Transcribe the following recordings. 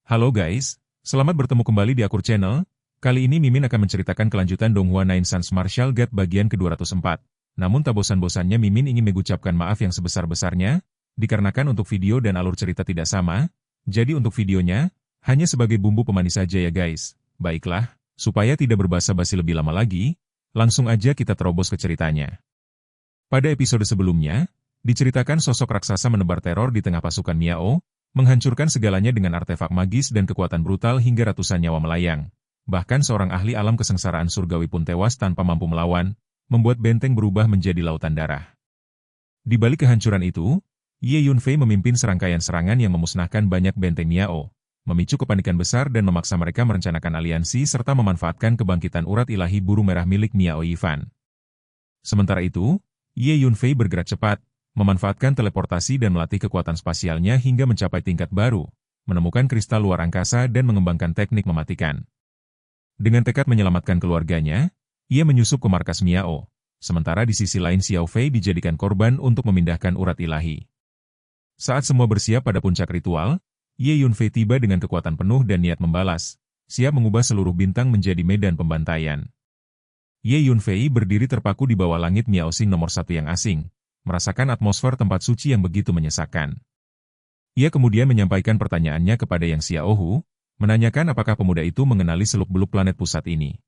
Halo guys, selamat bertemu kembali di Akur Channel. Kali ini Mimin akan menceritakan kelanjutan Donghua Nine Sons Martial Guide bagian ke-204. Namun tak bosan-bosannya Mimin ingin mengucapkan maaf yang sebesar-besarnya, dikarenakan untuk video dan alur cerita tidak sama, jadi untuk videonya, hanya sebagai bumbu pemanis saja ya guys. Baiklah, supaya tidak berbasa-basi lebih lama lagi, langsung aja kita terobos ke ceritanya. Pada episode sebelumnya, diceritakan sosok raksasa menebar teror di tengah pasukan Miao, menghancurkan segalanya dengan artefak magis dan kekuatan brutal hingga ratusan nyawa melayang. Bahkan seorang ahli alam kesengsaraan surgawi pun tewas tanpa mampu melawan, membuat benteng berubah menjadi lautan darah. Di balik kehancuran itu, Ye Yunfei memimpin serangkaian serangan yang memusnahkan banyak benteng Miao, memicu kepanikan besar dan memaksa mereka merencanakan aliansi serta memanfaatkan kebangkitan urat ilahi buru merah milik Miao Yifan. Sementara itu, Ye Yunfei bergerak cepat, memanfaatkan teleportasi dan melatih kekuatan spasialnya hingga mencapai tingkat baru, menemukan kristal luar angkasa dan mengembangkan teknik mematikan. Dengan tekad menyelamatkan keluarganya, ia menyusup ke markas Miao, sementara di sisi lain Xiao Fei dijadikan korban untuk memindahkan urat ilahi. Saat semua bersiap pada puncak ritual, Ye Yunfei tiba dengan kekuatan penuh dan niat membalas, siap mengubah seluruh bintang menjadi medan pembantaian. Ye Yunfei berdiri terpaku di bawah langit Miao Xing nomor 1 yang asing, merasakan atmosfer tempat suci yang begitu menyesakan. Ia kemudian menyampaikan pertanyaannya kepada Yang Xiaohu, menanyakan apakah pemuda itu mengenali seluk-beluk planet pusat ini.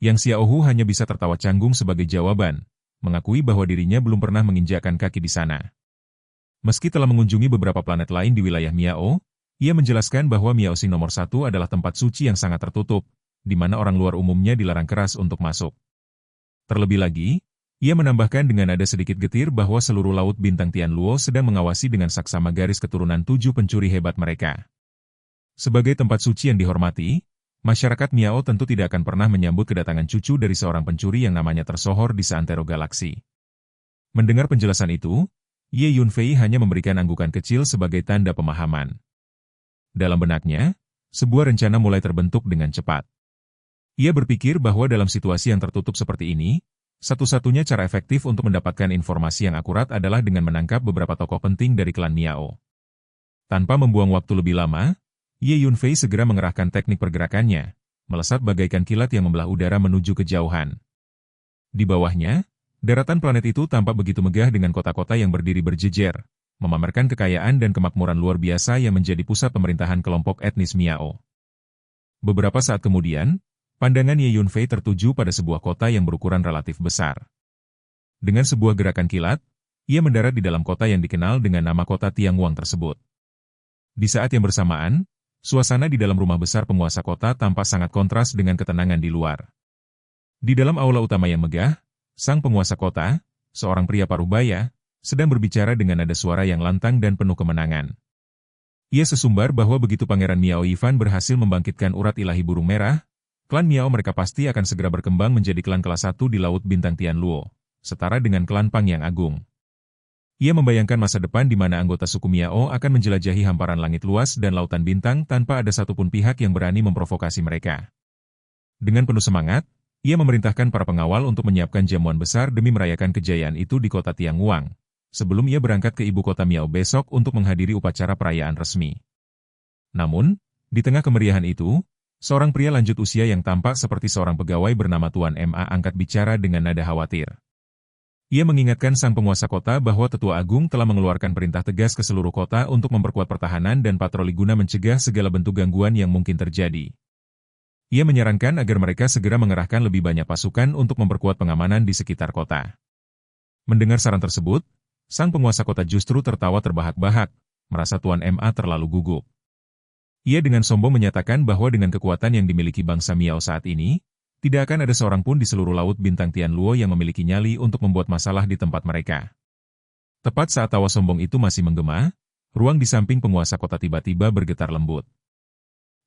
Yang Xiaohu hanya bisa tertawa canggung sebagai jawaban, mengakui bahwa dirinya belum pernah menginjakkan kaki di sana. Meski telah mengunjungi beberapa planet lain di wilayah Miao, ia menjelaskan bahwa Miao Xing nomor 1 adalah tempat suci yang sangat tertutup, di mana orang luar umumnya dilarang keras untuk masuk. Terlebih lagi, ia menambahkan dengan nada sedikit getir bahwa seluruh laut bintang Tianluo sedang mengawasi dengan saksama garis keturunan 7 pencuri hebat mereka. Sebagai tempat suci yang dihormati, masyarakat Miao tentu tidak akan pernah menyambut kedatangan cucu dari seorang pencuri yang namanya tersohor di seantero galaksi. Mendengar penjelasan itu, Ye Yunfei hanya memberikan anggukan kecil sebagai tanda pemahaman. Dalam benaknya, sebuah rencana mulai terbentuk dengan cepat. Ia berpikir bahwa dalam situasi yang tertutup seperti ini, satu-satunya cara efektif untuk mendapatkan informasi yang akurat adalah dengan menangkap beberapa tokoh penting dari klan Miao. Tanpa membuang waktu lebih lama, Ye Yunfei segera mengerahkan teknik pergerakannya, melesat bagaikan kilat yang membelah udara menuju kejauhan. Di bawahnya, daratan planet itu tampak begitu megah dengan kota-kota yang berdiri berjejer, memamerkan kekayaan dan kemakmuran luar biasa yang menjadi pusat pemerintahan kelompok etnis Miao. Beberapa saat kemudian, pandangan Ye Yunfei tertuju pada sebuah kota yang berukuran relatif besar. Dengan sebuah gerakan kilat, ia mendarat di dalam kota yang dikenal dengan nama kota Tiangwang tersebut. Di saat yang bersamaan, suasana di dalam rumah besar penguasa kota tampak sangat kontras dengan ketenangan di luar. Di dalam aula utama yang megah, sang penguasa kota, seorang pria parubaya, sedang berbicara dengan nada suara yang lantang dan penuh kemenangan. Ia sesumbar bahwa begitu Pangeran Miao Yifan berhasil membangkitkan urat ilahi burung merah, klan Miao mereka pasti akan segera berkembang menjadi klan kelas 1 di Laut Bintang Tianluo, setara dengan klan Pang yang agung. Ia membayangkan masa depan di mana anggota suku Miao akan menjelajahi hamparan langit luas dan lautan bintang tanpa ada satupun pihak yang berani memprovokasi mereka. Dengan penuh semangat, ia memerintahkan para pengawal untuk menyiapkan jamuan besar demi merayakan kejayaan itu di kota Tiangwang, sebelum ia berangkat ke ibu kota Miao besok untuk menghadiri upacara perayaan resmi. Namun, di tengah kemeriahan itu, seorang pria lanjut usia yang tampak seperti seorang pegawai bernama Tuan Ma angkat bicara dengan nada khawatir. Ia mengingatkan sang penguasa kota bahwa Tetua Agung telah mengeluarkan perintah tegas ke seluruh kota untuk memperkuat pertahanan dan patroli guna mencegah segala bentuk gangguan yang mungkin terjadi. Ia menyarankan agar mereka segera mengerahkan lebih banyak pasukan untuk memperkuat pengamanan di sekitar kota. Mendengar saran tersebut, sang penguasa kota justru tertawa terbahak-bahak, merasa Tuan Ma terlalu gugup. Ia dengan sombong menyatakan bahwa dengan kekuatan yang dimiliki bangsa Miao saat ini, tidak akan ada seorang pun di seluruh Laut Bintang Tianluo yang memiliki nyali untuk membuat masalah di tempat mereka. Tepat saat tawa sombong itu masih menggema, ruang di samping penguasa kota tiba-tiba bergetar lembut.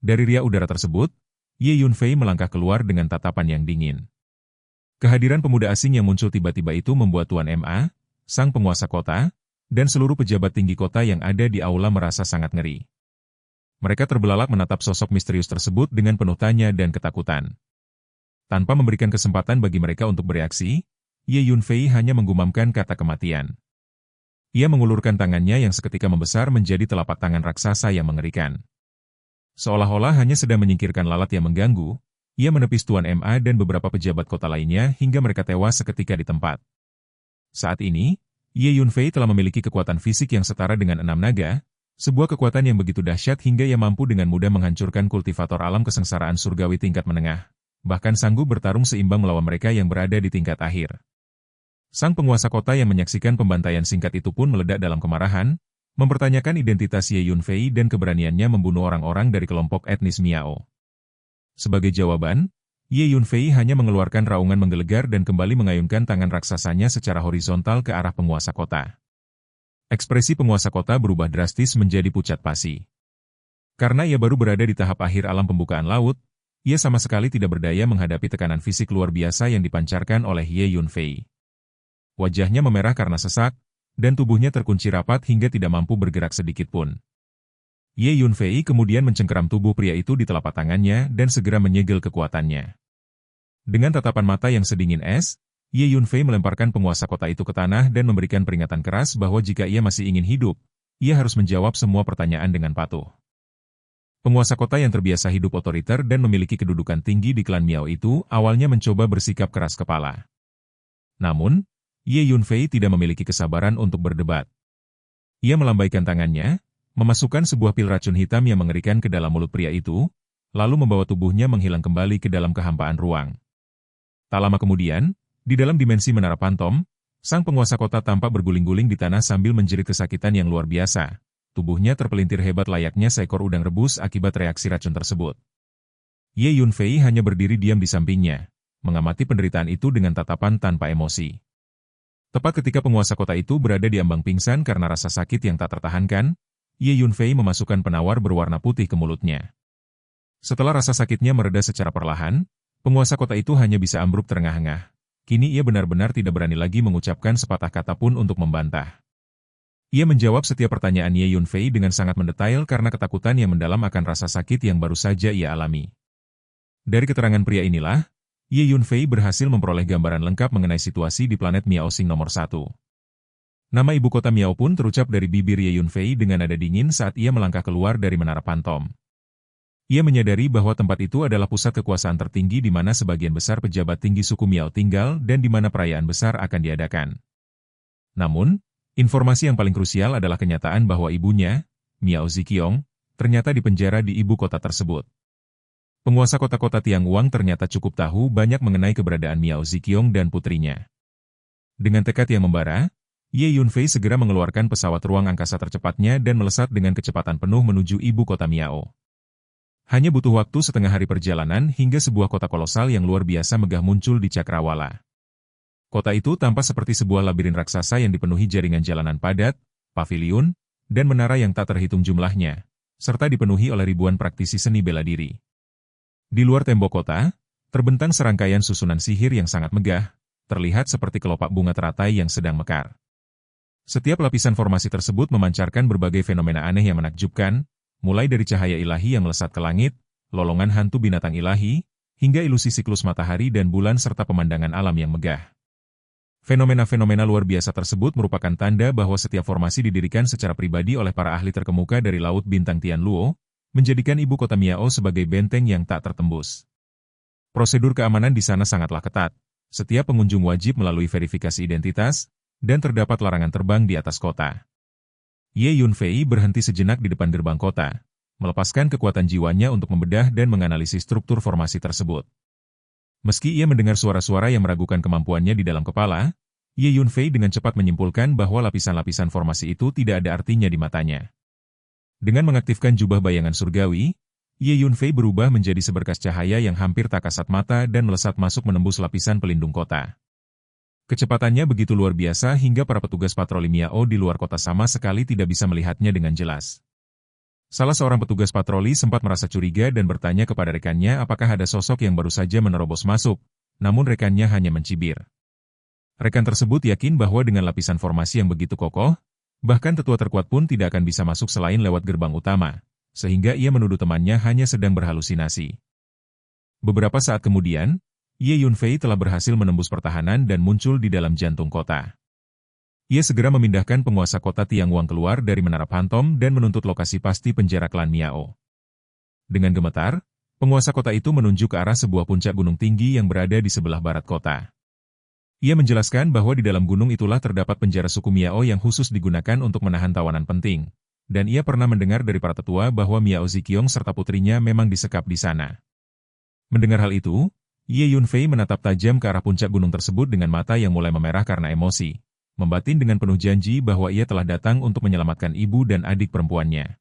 Dari riak udara tersebut, Ye Yunfei melangkah keluar dengan tatapan yang dingin. Kehadiran pemuda asing yang muncul tiba-tiba itu membuat Tuan Ma, sang penguasa kota, dan seluruh pejabat tinggi kota yang ada di aula merasa sangat ngeri. Mereka terbelalak menatap sosok misterius tersebut dengan penuh tanya dan ketakutan. Tanpa memberikan kesempatan bagi mereka untuk bereaksi, Ye Yunfei hanya menggumamkan kata kematian. Ia mengulurkan tangannya yang seketika membesar menjadi telapak tangan raksasa yang mengerikan. Seolah-olah hanya sedang menyingkirkan lalat yang mengganggu, ia menepis Tuan Ma dan beberapa pejabat kota lainnya hingga mereka tewas seketika di tempat. Saat ini, Ye Yunfei telah memiliki kekuatan fisik yang setara dengan 6 naga, sebuah kekuatan yang begitu dahsyat hingga ia mampu dengan mudah menghancurkan kultivator alam kesengsaraan surgawi tingkat menengah, bahkan sanggup bertarung seimbang melawan mereka yang berada di tingkat akhir. Sang penguasa kota yang menyaksikan pembantaian singkat itu pun meledak dalam kemarahan, mempertanyakan identitas Ye Yunfei dan keberaniannya membunuh orang-orang dari kelompok etnis Miao. Sebagai jawaban, Ye Yunfei hanya mengeluarkan raungan menggelegar dan kembali mengayunkan tangan raksasanya secara horizontal ke arah penguasa kota. Ekspresi penguasa kota berubah drastis menjadi pucat pasi. Karena ia baru berada di tahap akhir alam pembukaan laut, ia sama sekali tidak berdaya menghadapi tekanan fisik luar biasa yang dipancarkan oleh Ye Yunfei. Wajahnya memerah karena sesak, dan tubuhnya terkunci rapat hingga tidak mampu bergerak sedikit pun. Ye Yunfei kemudian mencengkeram tubuh pria itu di telapak tangannya dan segera menyegel kekuatannya. Dengan tatapan mata yang sedingin es, Ye Yunfei melemparkan penguasa kota itu ke tanah dan memberikan peringatan keras bahwa jika ia masih ingin hidup, ia harus menjawab semua pertanyaan dengan patuh. Penguasa kota yang terbiasa hidup otoriter dan memiliki kedudukan tinggi di klan Miao itu awalnya mencoba bersikap keras kepala. Namun, Ye Yunfei tidak memiliki kesabaran untuk berdebat. Ia melambaikan tangannya, memasukkan sebuah pil racun hitam yang mengerikan ke dalam mulut pria itu, lalu membawa tubuhnya menghilang kembali ke dalam kehampaan ruang. Tak lama kemudian, di dalam dimensi Menara Pantom, sang penguasa kota tampak berguling-guling di tanah sambil menjerit kesakitan yang luar biasa. Tubuhnya terpelintir hebat layaknya seekor udang rebus akibat reaksi racun tersebut. Ye Yunfei hanya berdiri diam di sampingnya, mengamati penderitaan itu dengan tatapan tanpa emosi. Tepat ketika penguasa kota itu berada di ambang pingsan karena rasa sakit yang tak tertahankan, Ye Yunfei memasukkan penawar berwarna putih ke mulutnya. Setelah rasa sakitnya mereda secara perlahan, penguasa kota itu hanya bisa ambruk terengah-engah. Kini ia benar-benar tidak berani lagi mengucapkan sepatah kata pun untuk membantah. Ia menjawab setiap pertanyaan Ye Yunfei dengan sangat mendetail karena ketakutan yang mendalam akan rasa sakit yang baru saja ia alami. Dari keterangan pria inilah, Ye Yunfei berhasil memperoleh gambaran lengkap mengenai situasi di planet Miao Xing nomor 1. Nama ibu kota Miao pun terucap dari bibir Ye Yunfei dengan nada dingin saat ia melangkah keluar dari Menara Pantom. Ia menyadari bahwa tempat itu adalah pusat kekuasaan tertinggi di mana sebagian besar pejabat tinggi suku Miao tinggal dan di mana perayaan besar akan diadakan. Namun, informasi yang paling krusial adalah kenyataan bahwa ibunya, Miao Ziqiong, ternyata dipenjara di ibu kota tersebut. Penguasa kota-kota Tianguang ternyata cukup tahu banyak mengenai keberadaan Miao Ziqiong dan putrinya. Dengan tekad yang membara, Ye Yunfei segera mengeluarkan pesawat ruang angkasa tercepatnya dan melesat dengan kecepatan penuh menuju ibu kota Miao. Hanya butuh waktu setengah hari perjalanan hingga sebuah kota kolosal yang luar biasa megah muncul di Cakrawala. Kota itu tampak seperti sebuah labirin raksasa yang dipenuhi jaringan jalanan padat, paviliun, dan menara yang tak terhitung jumlahnya, serta dipenuhi oleh ribuan praktisi seni bela diri. Di luar tembok kota, terbentang serangkaian susunan sihir yang sangat megah, terlihat seperti kelopak bunga teratai yang sedang mekar. Setiap lapisan formasi tersebut memancarkan berbagai fenomena aneh yang menakjubkan, mulai dari cahaya ilahi yang melesat ke langit, lolongan hantu binatang ilahi, hingga ilusi siklus matahari dan bulan serta pemandangan alam yang megah. Fenomena-fenomena luar biasa tersebut merupakan tanda bahwa setiap formasi didirikan secara pribadi oleh para ahli terkemuka dari Laut Bintang Tianluo, menjadikan ibu kota Miao sebagai benteng yang tak tertembus. Prosedur keamanan di sana sangatlah ketat. Setiap pengunjung wajib melalui verifikasi identitas, dan terdapat larangan terbang di atas kota. Ye Yunfei berhenti sejenak di depan gerbang kota, melepaskan kekuatan jiwanya untuk membedah dan menganalisis struktur formasi tersebut. Meski ia mendengar suara-suara yang meragukan kemampuannya di dalam kepala, Ye Yunfei dengan cepat menyimpulkan bahwa lapisan-lapisan formasi itu tidak ada artinya di matanya. Dengan mengaktifkan jubah bayangan surgawi, Ye Yunfei berubah menjadi seberkas cahaya yang hampir tak kasat mata dan melesat masuk menembus lapisan pelindung kota. Kecepatannya begitu luar biasa hingga para petugas patroli Miao di luar kota sama sekali tidak bisa melihatnya dengan jelas. Salah seorang petugas patroli sempat merasa curiga dan bertanya kepada rekannya apakah ada sosok yang baru saja menerobos masuk, namun rekannya hanya mencibir. Rekan tersebut yakin bahwa dengan lapisan formasi yang begitu kokoh, bahkan tetua terkuat pun tidak akan bisa masuk selain lewat gerbang utama, sehingga ia menuduh temannya hanya sedang berhalusinasi. Beberapa saat kemudian, Ye Yunfei telah berhasil menembus pertahanan dan muncul di dalam jantung kota. Ia segera memindahkan penguasa kota Tianguang keluar dari Menara Pantom dan menuntut lokasi pasti penjara klan Miao. Dengan gemetar, penguasa kota itu menunjuk ke arah sebuah puncak gunung tinggi yang berada di sebelah barat kota. Ia menjelaskan bahwa di dalam gunung itulah terdapat penjara suku Miao yang khusus digunakan untuk menahan tawanan penting, dan ia pernah mendengar dari para tetua bahwa Miao Ziqiong serta putrinya memang disekap di sana. Mendengar hal itu, Ye Yunfei menatap tajam ke arah puncak gunung tersebut dengan mata yang mulai memerah karena emosi, membatin dengan penuh janji bahwa ia telah datang untuk menyelamatkan ibu dan adik perempuannya.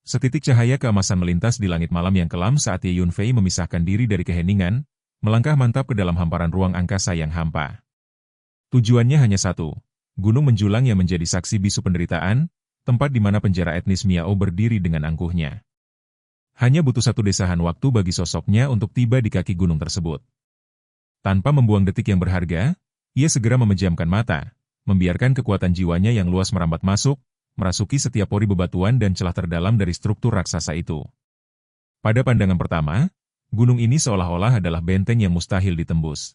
Setitik cahaya keemasan melintas di langit malam yang kelam saat Ye Yunfei memisahkan diri dari keheningan, melangkah mantap ke dalam hamparan ruang angkasa yang hampa. Tujuannya hanya satu, gunung menjulang yang menjadi saksi bisu penderitaan, tempat di mana penjara etnis Miao berdiri dengan angkuhnya. Hanya butuh satu desahan waktu bagi sosoknya untuk tiba di kaki gunung tersebut. Tanpa membuang detik yang berharga, ia segera memejamkan mata, membiarkan kekuatan jiwanya yang luas merambat masuk, merasuki setiap pori bebatuan dan celah terdalam dari struktur raksasa itu. Pada pandangan pertama, gunung ini seolah-olah adalah benteng yang mustahil ditembus.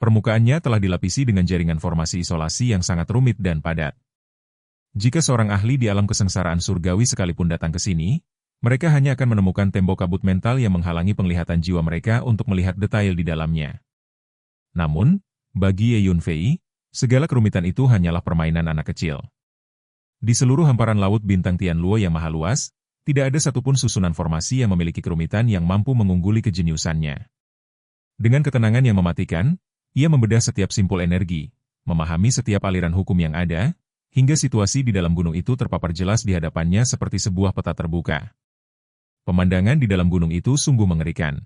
Permukaannya telah dilapisi dengan jaringan formasi isolasi yang sangat rumit dan padat. Jika seorang ahli di alam kesengsaraan surgawi sekalipun datang ke sini, mereka hanya akan menemukan tembok kabut mental yang menghalangi penglihatan jiwa mereka untuk melihat detail di dalamnya. Namun, bagi Ye Yunfei, segala kerumitan itu hanyalah permainan anak kecil. Di seluruh hamparan laut bintang Tianluo yang maha luas, tidak ada satupun susunan formasi yang memiliki kerumitan yang mampu mengungguli kejeniusannya. Dengan ketenangan yang mematikan, ia membedah setiap simpul energi, memahami setiap aliran hukum yang ada, hingga situasi di dalam gunung itu terpapar jelas di hadapannya seperti sebuah peta terbuka. Pemandangan di dalam gunung itu sungguh mengerikan.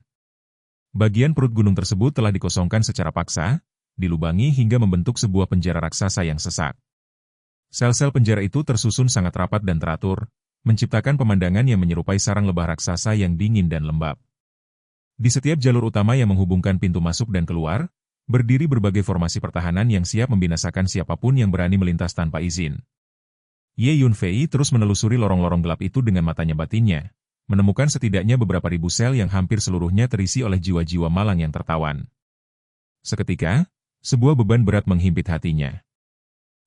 Bagian perut gunung tersebut telah dikosongkan secara paksa, dilubangi hingga membentuk sebuah penjara raksasa yang sesak. Sel-sel penjara itu tersusun sangat rapat dan teratur, menciptakan pemandangan yang menyerupai sarang lebah raksasa yang dingin dan lembab. Di setiap jalur utama yang menghubungkan pintu masuk dan keluar, berdiri berbagai formasi pertahanan yang siap membinasakan siapapun yang berani melintas tanpa izin. Ye Yunfei terus menelusuri lorong-lorong gelap itu dengan matanya batinnya, menemukan setidaknya beberapa ribu sel yang hampir seluruhnya terisi oleh jiwa-jiwa malang yang tertawan. Seketika, sebuah beban berat menghimpit hatinya.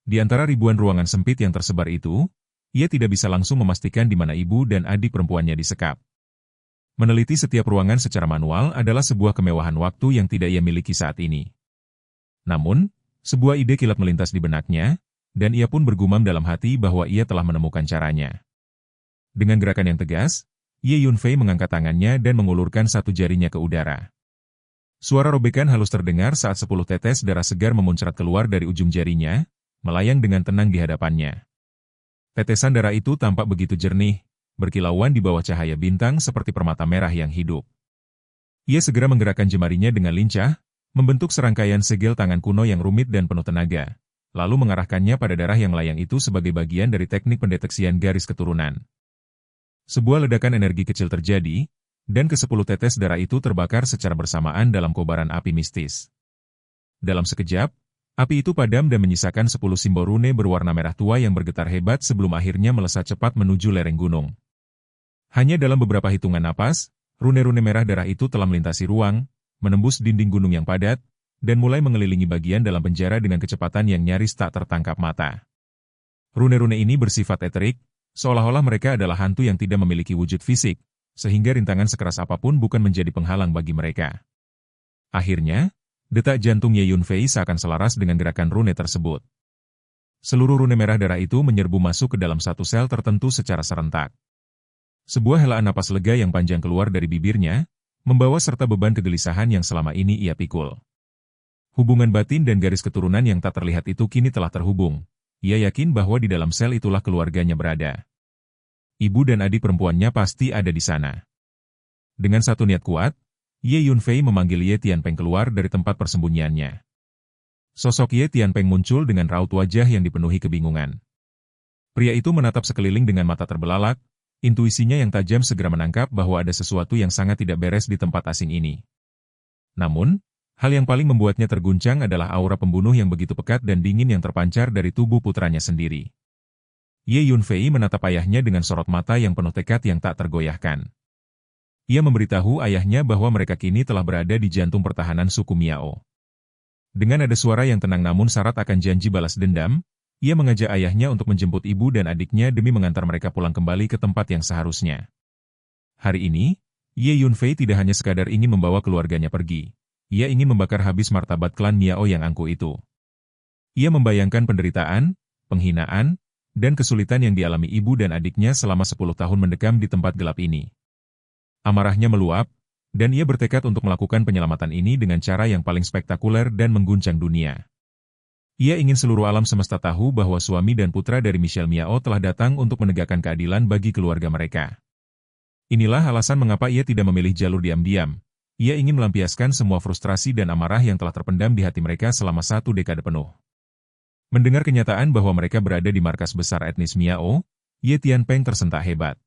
Di antara ribuan ruangan sempit yang tersebar itu, ia tidak bisa langsung memastikan di mana ibu dan adik perempuannya disekap. Meneliti setiap ruangan secara manual adalah sebuah kemewahan waktu yang tidak ia miliki saat ini. Namun, sebuah ide kilat melintas di benaknya, dan ia pun bergumam dalam hati bahwa ia telah menemukan caranya. Dengan gerakan yang tegas, Ye Yunfei mengangkat tangannya dan mengulurkan satu jarinya ke udara. Suara robekan halus terdengar saat 10 tetes darah segar memuncrat keluar dari ujung jarinya, melayang dengan tenang di hadapannya. Tetesan darah itu tampak begitu jernih, berkilauan di bawah cahaya bintang seperti permata merah yang hidup. Ia segera menggerakkan jemarinya dengan lincah, membentuk serangkaian segel tangan kuno yang rumit dan penuh tenaga, lalu mengarahkannya pada darah yang melayang itu sebagai bagian dari teknik pendeteksian garis keturunan. Sebuah ledakan energi kecil terjadi, dan ke-10 tetes darah itu terbakar secara bersamaan dalam kobaran api mistis. Dalam sekejap, api itu padam dan menyisakan 10 simbol rune berwarna merah tua yang bergetar hebat sebelum akhirnya melesat cepat menuju lereng gunung. Hanya dalam beberapa hitungan napas, rune-rune merah darah itu telah melintasi ruang, menembus dinding gunung yang padat, dan mulai mengelilingi bagian dalam penjara dengan kecepatan yang nyaris tak tertangkap mata. Rune-rune ini bersifat eterik, seolah-olah mereka adalah hantu yang tidak memiliki wujud fisik, sehingga rintangan sekeras apapun bukan menjadi penghalang bagi mereka. Akhirnya, detak jantung Ye Yunfei seakan selaras dengan gerakan rune tersebut. Seluruh rune merah darah itu menyerbu masuk ke dalam satu sel tertentu secara serentak. Sebuah helaan napas lega yang panjang keluar dari bibirnya, membawa serta beban kegelisahan yang selama ini ia pikul. Hubungan batin dan garis keturunan yang tak terlihat itu kini telah terhubung. Ia yakin bahwa di dalam sel itulah keluarganya berada. Ibu dan adik perempuannya pasti ada di sana. Dengan satu niat kuat, Ye Yunfei memanggil Ye Tianpeng keluar dari tempat persembunyiannya. Sosok Ye Tianpeng muncul dengan raut wajah yang dipenuhi kebingungan. Pria itu menatap sekeliling dengan mata terbelalak, intuisinya yang tajam segera menangkap bahwa ada sesuatu yang sangat tidak beres di tempat asing ini. Namun, hal yang paling membuatnya terguncang adalah aura pembunuh yang begitu pekat dan dingin yang terpancar dari tubuh putranya sendiri. Ye Yunfei menatap ayahnya dengan sorot mata yang penuh tekad yang tak tergoyahkan. Ia memberitahu ayahnya bahwa mereka kini telah berada di jantung pertahanan suku Miao. Dengan ada suara yang tenang namun syarat akan janji balas dendam, ia mengajak ayahnya untuk menjemput ibu dan adiknya demi mengantar mereka pulang kembali ke tempat yang seharusnya. Hari ini, Ye Yunfei tidak hanya sekadar ingin membawa keluarganya pergi. Ia ingin membakar habis martabat klan Miao yang angkuh itu. Ia membayangkan penderitaan, penghinaan, dan kesulitan yang dialami ibu dan adiknya selama 10 tahun mendekam di tempat gelap ini. Amarahnya meluap, dan ia bertekad untuk melakukan penyelamatan ini dengan cara yang paling spektakuler dan mengguncang dunia. Ia ingin seluruh alam semesta tahu bahwa suami dan putra dari Michelle Miao telah datang untuk menegakkan keadilan bagi keluarga mereka. Inilah alasan mengapa ia tidak memilih jalur diam-diam. Ia ingin melampiaskan semua frustrasi dan amarah yang telah terpendam di hati mereka selama 1 dekade penuh. Mendengar kenyataan bahwa mereka berada di markas besar etnis Miao, Ye Tianpeng tersentak hebat.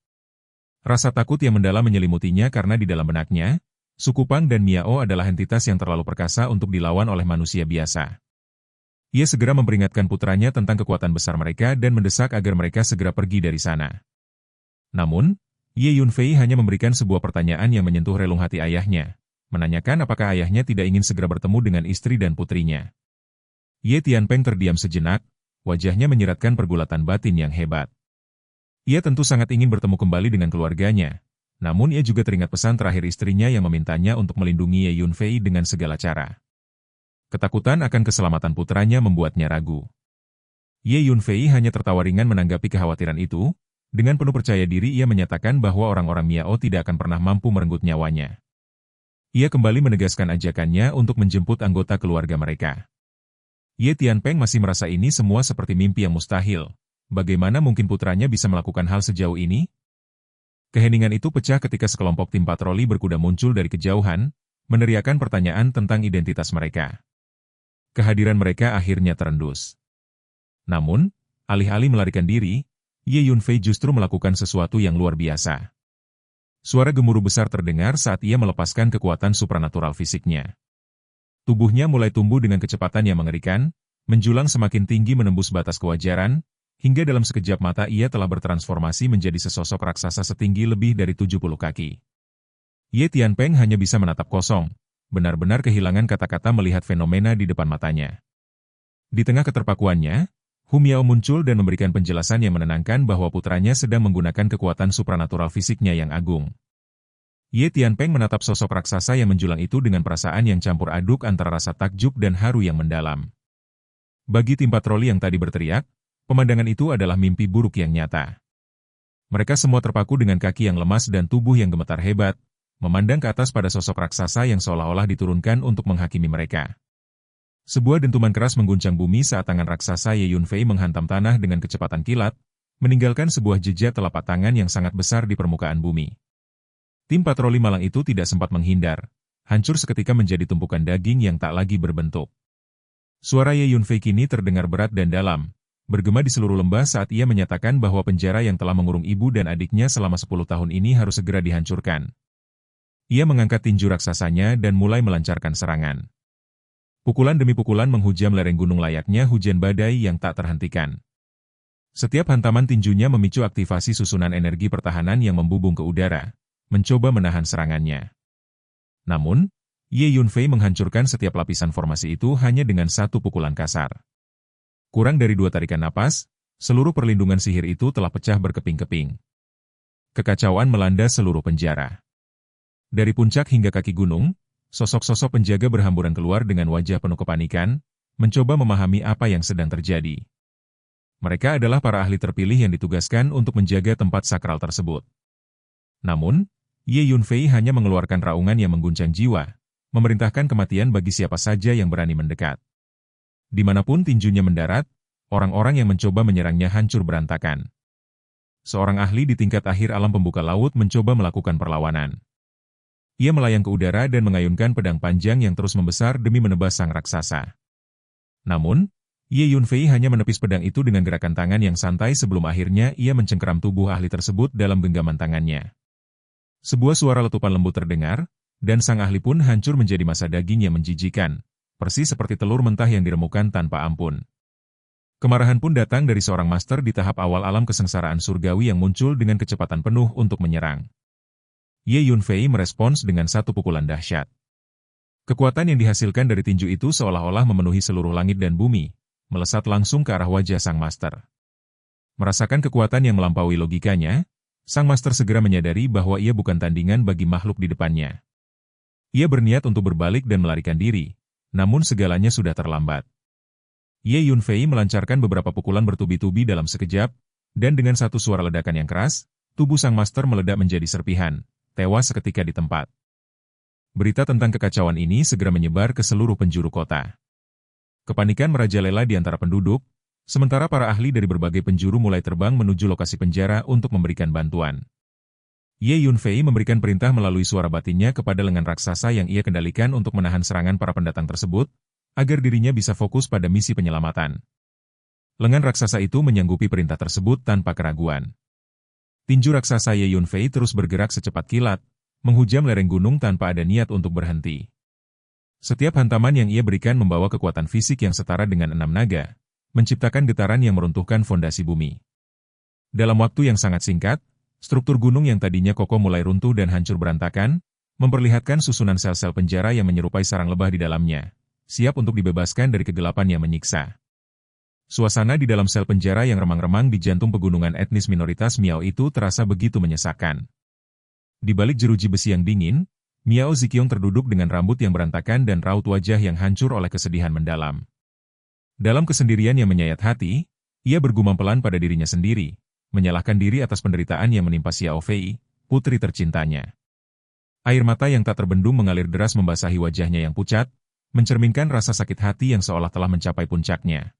Rasa takut yang mendalam menyelimutinya karena di dalam benaknya, suku Pang dan Miao adalah entitas yang terlalu perkasa untuk dilawan oleh manusia biasa. Ia segera memperingatkan putranya tentang kekuatan besar mereka dan mendesak agar mereka segera pergi dari sana. Namun, Ye Yunfei hanya memberikan sebuah pertanyaan yang menyentuh relung hati ayahnya, menanyakan apakah ayahnya tidak ingin segera bertemu dengan istri dan putrinya. Ye Tianpeng terdiam sejenak, wajahnya menyiratkan pergulatan batin yang hebat. Ia tentu sangat ingin bertemu kembali dengan keluarganya, namun ia juga teringat pesan terakhir istrinya yang memintanya untuk melindungi Ye Yunfei dengan segala cara. Ketakutan akan keselamatan putranya membuatnya ragu. Ye Yunfei hanya tertawa ringan menanggapi kekhawatiran itu. Dengan penuh percaya diri ia menyatakan bahwa orang-orang Miao tidak akan pernah mampu merenggut nyawanya. Ia kembali menegaskan ajakannya untuk menjemput anggota keluarga mereka. Ye Tianpeng masih merasa ini semua seperti mimpi yang mustahil. Bagaimana mungkin putranya bisa melakukan hal sejauh ini? Keheningan itu pecah ketika sekelompok tim patroli berkuda muncul dari kejauhan, meneriakkan pertanyaan tentang identitas mereka. Kehadiran mereka akhirnya terendus. Namun, alih-alih melarikan diri, Ye Yunfei justru melakukan sesuatu yang luar biasa. Suara gemuruh besar terdengar saat ia melepaskan kekuatan supranatural fisiknya. Tubuhnya mulai tumbuh dengan kecepatan yang mengerikan, menjulang semakin tinggi menembus batas kewajaran, hingga dalam sekejap mata ia telah bertransformasi menjadi sesosok raksasa setinggi lebih dari 70 kaki. Ye Tianpeng hanya bisa menatap kosong, benar-benar kehilangan kata-kata melihat fenomena di depan matanya. Di tengah keterpakuannya, Hu Miao muncul dan memberikan penjelasan yang menenangkan bahwa putranya sedang menggunakan kekuatan supranatural fisiknya yang agung. Ye Tianpeng menatap sosok raksasa yang menjulang itu dengan perasaan yang campur aduk antara rasa takjub dan haru yang mendalam. Bagi tim patroli yang tadi berteriak, pemandangan itu adalah mimpi buruk yang nyata. Mereka semua terpaku dengan kaki yang lemas dan tubuh yang gemetar hebat, memandang ke atas pada sosok raksasa yang seolah-olah diturunkan untuk menghakimi mereka. Sebuah dentuman keras mengguncang bumi saat tangan raksasa Ye Yunfei menghantam tanah dengan kecepatan kilat, meninggalkan sebuah jejak telapak tangan yang sangat besar di permukaan bumi. Tim patroli malang itu tidak sempat menghindar, hancur seketika menjadi tumpukan daging yang tak lagi berbentuk. Suara Ye Yunfei kini terdengar berat dan dalam, bergema di seluruh lembah saat ia menyatakan bahwa penjara yang telah mengurung ibu dan adiknya selama 10 tahun ini harus segera dihancurkan. Ia mengangkat tinju raksasanya dan mulai melancarkan serangan. Pukulan demi pukulan menghujam lereng gunung layaknya hujan badai yang tak terhentikan. Setiap hantaman tinjunya memicu aktivasi susunan energi pertahanan yang membubung ke udara, mencoba menahan serangannya. Namun, Ye Yunfei menghancurkan setiap lapisan formasi itu hanya dengan satu pukulan kasar. Kurang dari 2 tarikan napas, seluruh perlindungan sihir itu telah pecah berkeping-keping. Kekacauan melanda seluruh penjara. Dari puncak hingga kaki gunung, sosok-sosok penjaga berhamburan keluar dengan wajah penuh kepanikan, mencoba memahami apa yang sedang terjadi. Mereka adalah para ahli terpilih yang ditugaskan untuk menjaga tempat sakral tersebut. Namun, Ye Yunfei hanya mengeluarkan raungan yang mengguncang jiwa, memerintahkan kematian bagi siapa saja yang berani mendekat. Dimanapun tinjunya mendarat, orang-orang yang mencoba menyerangnya hancur berantakan. Seorang ahli di tingkat akhir alam pembuka laut mencoba melakukan perlawanan. Ia melayang ke udara dan mengayunkan pedang panjang yang terus membesar demi menebas sang raksasa. Namun, Ye Yunfei hanya menepis pedang itu dengan gerakan tangan yang santai sebelum akhirnya ia mencengkeram tubuh ahli tersebut dalam genggaman tangannya. Sebuah suara letupan lembut terdengar, dan sang ahli pun hancur menjadi massa daging yang menjijikan, persis seperti telur mentah yang diremukan tanpa ampun. Kemarahan pun datang dari seorang master di tahap awal alam kesengsaraan surgawi yang muncul dengan kecepatan penuh untuk menyerang. Ye Yunfei merespons dengan satu pukulan dahsyat. Kekuatan yang dihasilkan dari tinju itu seolah-olah memenuhi seluruh langit dan bumi, melesat langsung ke arah wajah sang master. Merasakan kekuatan yang melampaui logikanya, Sang master segera menyadari bahwa ia bukan tandingan bagi makhluk di depannya. Ia berniat untuk berbalik dan melarikan diri, namun segalanya sudah terlambat. Ye Yunfei melancarkan beberapa pukulan bertubi-tubi dalam sekejap, dan dengan satu suara ledakan yang keras, tubuh sang master meledak menjadi serpihan, tewas seketika di tempat. Berita tentang kekacauan ini segera menyebar ke seluruh penjuru kota. Kepanikan merajalela di antara penduduk, sementara para ahli dari berbagai penjuru mulai terbang menuju lokasi penjara untuk memberikan bantuan. Ye Yunfei memberikan perintah melalui suara batinnya kepada lengan raksasa yang ia kendalikan untuk menahan serangan para pendatang tersebut, agar dirinya bisa fokus pada misi penyelamatan. Lengan raksasa itu menyanggupi perintah tersebut tanpa keraguan. Tinju raksasa Ye Yunfei terus bergerak secepat kilat, menghujam lereng gunung tanpa ada niat untuk berhenti. Setiap hantaman yang ia berikan membawa kekuatan fisik yang setara dengan 6 naga, menciptakan getaran yang meruntuhkan fondasi bumi. Dalam waktu yang sangat singkat, struktur gunung yang tadinya kokoh mulai runtuh dan hancur berantakan, memperlihatkan susunan sel-sel penjara yang menyerupai sarang lebah di dalamnya, siap untuk dibebaskan dari kegelapan yang menyiksa. Suasana di dalam sel penjara yang remang-remang di jantung pegunungan etnis minoritas Miao itu terasa begitu menyesakkan. Di balik jeruji besi yang dingin, Miao Ziqiong terduduk dengan rambut yang berantakan dan raut wajah yang hancur oleh kesedihan mendalam. Dalam kesendirian yang menyayat hati, ia bergumam pelan pada dirinya sendiri, menyalahkan diri atas penderitaan yang menimpa Xiao Fei, putri tercintanya. Air mata yang tak terbendung mengalir deras membasahi wajahnya yang pucat, mencerminkan rasa sakit hati yang seolah telah mencapai puncaknya.